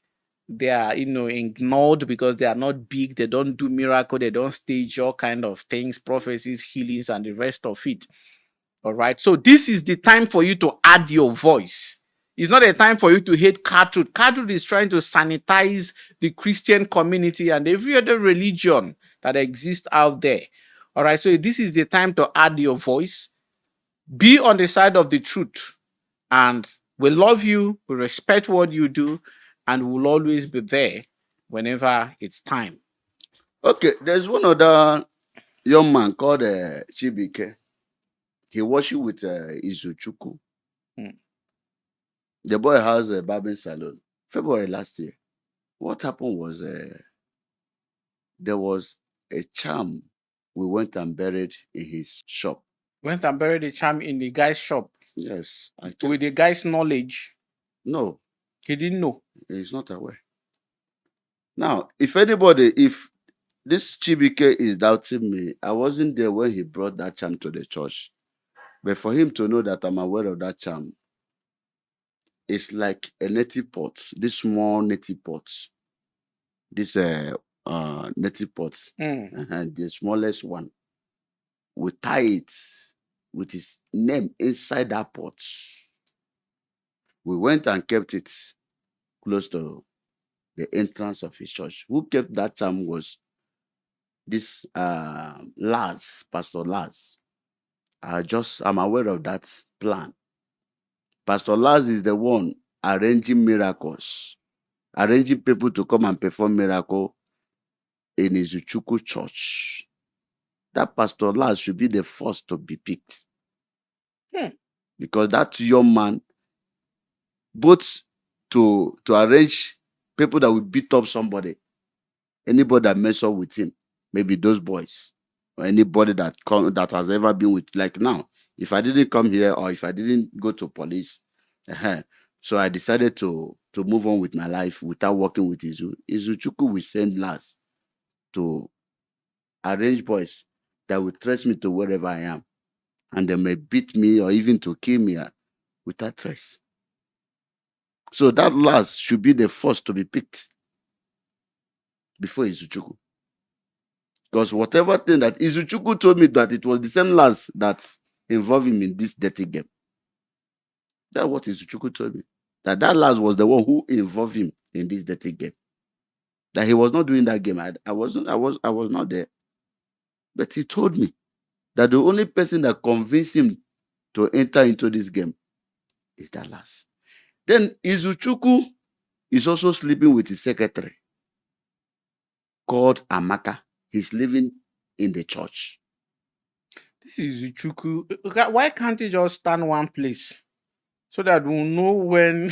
They are, ignored because they are not big. They don't do miracle. They don't stage all kind of things, prophecies, healings, and the rest of it. All right. So this is the time for you to add your voice. It's not a time for you to hate Car Truth. Car Truth is trying to sanitize the Christian community and every other religion that exists out there. All right. So this is the time to add your voice. Be on the side of the truth. And we love you. We respect what you do. And we'll always be there whenever it's time. Okay, there's one other young man called Chibike. He worship with Izuchuku. The boy has a barbering salon. February last year. What happened was there was a charm we went and buried in his shop. Went and buried the charm in the guy's shop. Yes. With the guy's knowledge. No. He didn't know. He's not aware. Now, if this Chibike is doubting me, I wasn't there when he brought that charm to the church. But for him to know that I'm aware of that charm, it's like a native pot, this small native pot. This native pot, the smallest one. We tie it with his name inside that pot. We went and kept it close to the entrance of his church. Who kept that charm was this Laz, Pastor Laz. I'm aware of that plan. Pastor Laz is the one arranging miracles, arranging people to come and perform miracle in Izuchuku church. That Pastor Laz should be the first to be picked. Because that young man, both to arrange people that will beat up somebody, anybody that mess up with him, maybe those boys, or anybody that has ever been with, like now, if I didn't come here or if I didn't go to police, so I decided to move on with my life without working with Izuchuku will send Laz to arrange boys that will trace me to wherever I am. And they may beat me or even to kill me without trace. So that Laz should be the first to be picked before Izuchuku. Because whatever thing that Izuchuku told me that it was the same Laz that involved him in this dirty game. That's what Izuchuku told me. That Laz was the one who involved him in this dirty game. That he was not doing that game. I was not there. But he told me that the only person that convinced him to enter into this game is that Laz. Then Izuchuku is also sleeping with his secretary called Amaka. He's living in the church. This is Izuchuku. Why can't he just stand one place so that we'll know when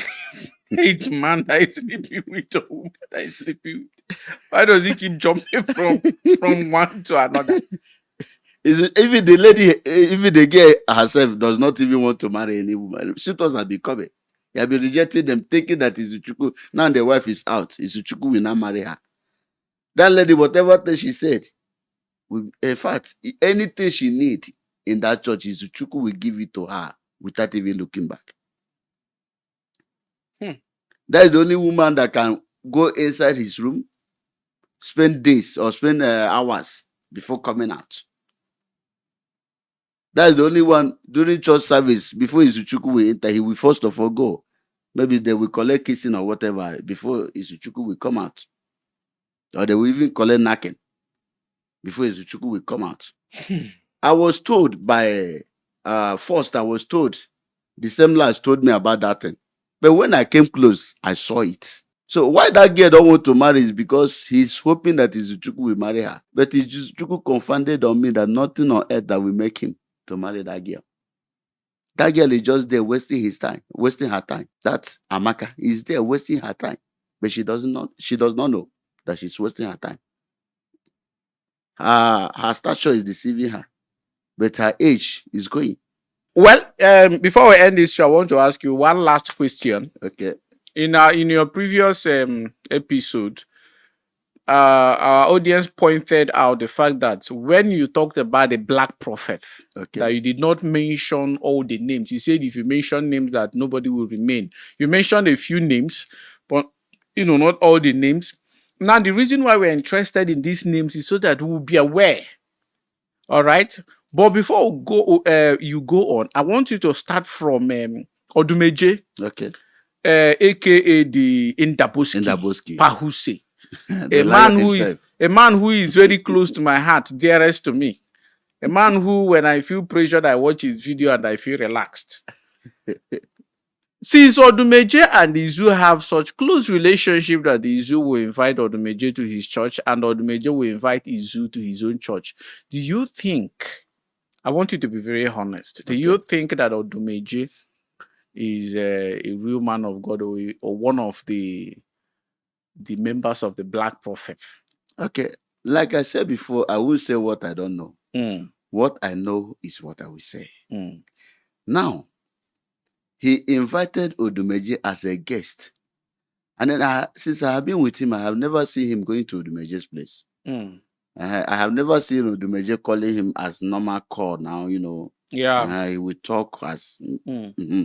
it's man that is sleeping with or woman that is sleeping with? Why does he keep jumping from one to another? Even the lady, even the girl herself does not even want to marry any woman. Suitors have been coming. He have been rejecting them, thinking that Izuchuku, now the wife is out. Izuchuku will not marry her. That lady, whatever thing she said, in fact, anything she need, in that church, Izuchukwu will give it to her without even looking back. That is the only woman that can go inside his room, spend days or spend hours before coming out. That is the only one during church service. Before Izuchukwu will enter, he will first of all go. Maybe they will collect kissing or whatever before Izuchukwu will come out. Or they will even collect knocking before Izuchukwu will come out. I was told by first, I was told, the same lads told me about that thing. But when I came close, I saw it. So why that girl don't want to marry is because he's hoping that Izuchukwu will marry her. But Izuchukwu confided on me that nothing on earth that will make him to marry that girl. That girl is just there wasting his time, wasting her time. That Amaka is there wasting her time. But she does not know that she's wasting her time. Her stature is deceiving her, but her age is going. Well, before we end this show, I want to ask you one last question. Okay. In your previous episode, our audience pointed out the fact that when you talked about the black prophets, that you did not mention all the names. You said if you mention names that nobody will remain. You mentioned a few names, but not all the names. Now, the reason why we're interested in these names is so that we'll be aware. All right. But before you go on, I want you to start from Odumeje. Okay. AKA the Indaboski. Pahuse. A man who is very close to my heart, dearest to me. A man who, when I feel pressured, I watch his video and I feel relaxed. Since Odumeje and Izu have such close relationship that Izu will invite Odumeje to his church and Odumeje will invite Izu to his own church, do you think, I want you to be very honest, do you think that Odumeje is a real man of God or one of the members of the Black Prophet? Okay. Like I said before, I will say what I don't know. What I know is what I will say. Now, he invited Odumeje as a guest. And then since I have been with him, I have never seen him going to Odumeje's place. I have never seen Odumeje calling him as normal call now, Yeah. He would talk as...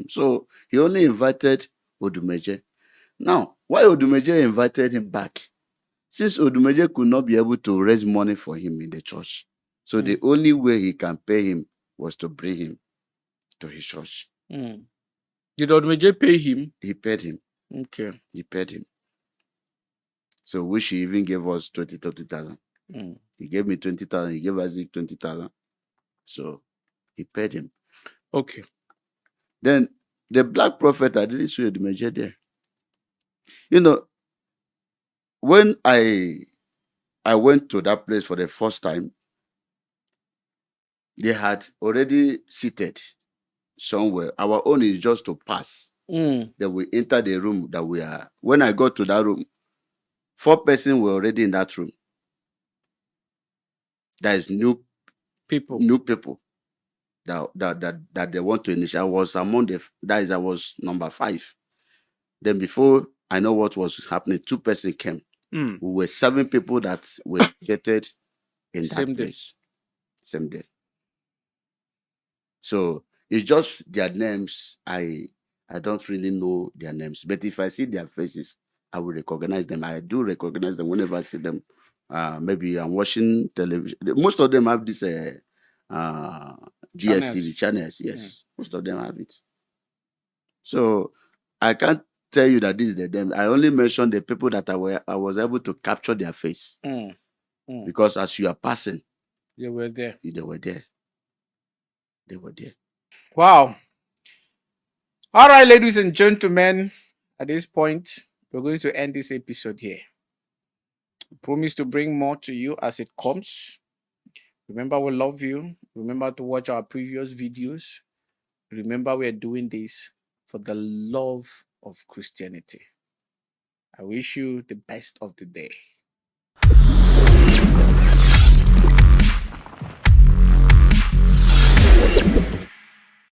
So, he only invited Odumeje. Now, why Odumeje invited him back? Since Odumeje could not be able to raise money for him in the church. So, the only way he can pay him was to bring him to his church. Did Odumeje pay him? He paid him. Okay. He paid him. So, which he even gave us 30,000. He gave me 20,000. He gave Isaac 20,000. So, he paid him. Okay. Then, the Black Prophet, I didn't see Odumeje there. When I went to that place for the first time, they had already seated somewhere. Our own is just to pass. Then we enter the room that we are. When I got to that room, 4 persons were already in that room. There is new people that they want to initiate. I was among I was number 5. Then before I know what was happening, 2 persons came. We were 7 people that were initiated in that place. Same day. So it's just their names. I don't really know their names. But if I see their faces, I will recognize them. I do recognize them whenever I see them. Maybe I'm watching television. Most of them have this GSTV channels. Yes. Most of them have it. So I can't tell you that this is them. I only mentioned the people that I was able to capture their face. Because as you are passing, they were there. They were there. They were there. Wow. All right, ladies and gentlemen, at this point, we're going to end this episode here. I promise to bring more to you as it comes. Remember, we love you. Remember to watch our previous videos. Remember, we are doing this for the love of Christianity. I wish you the best of the day.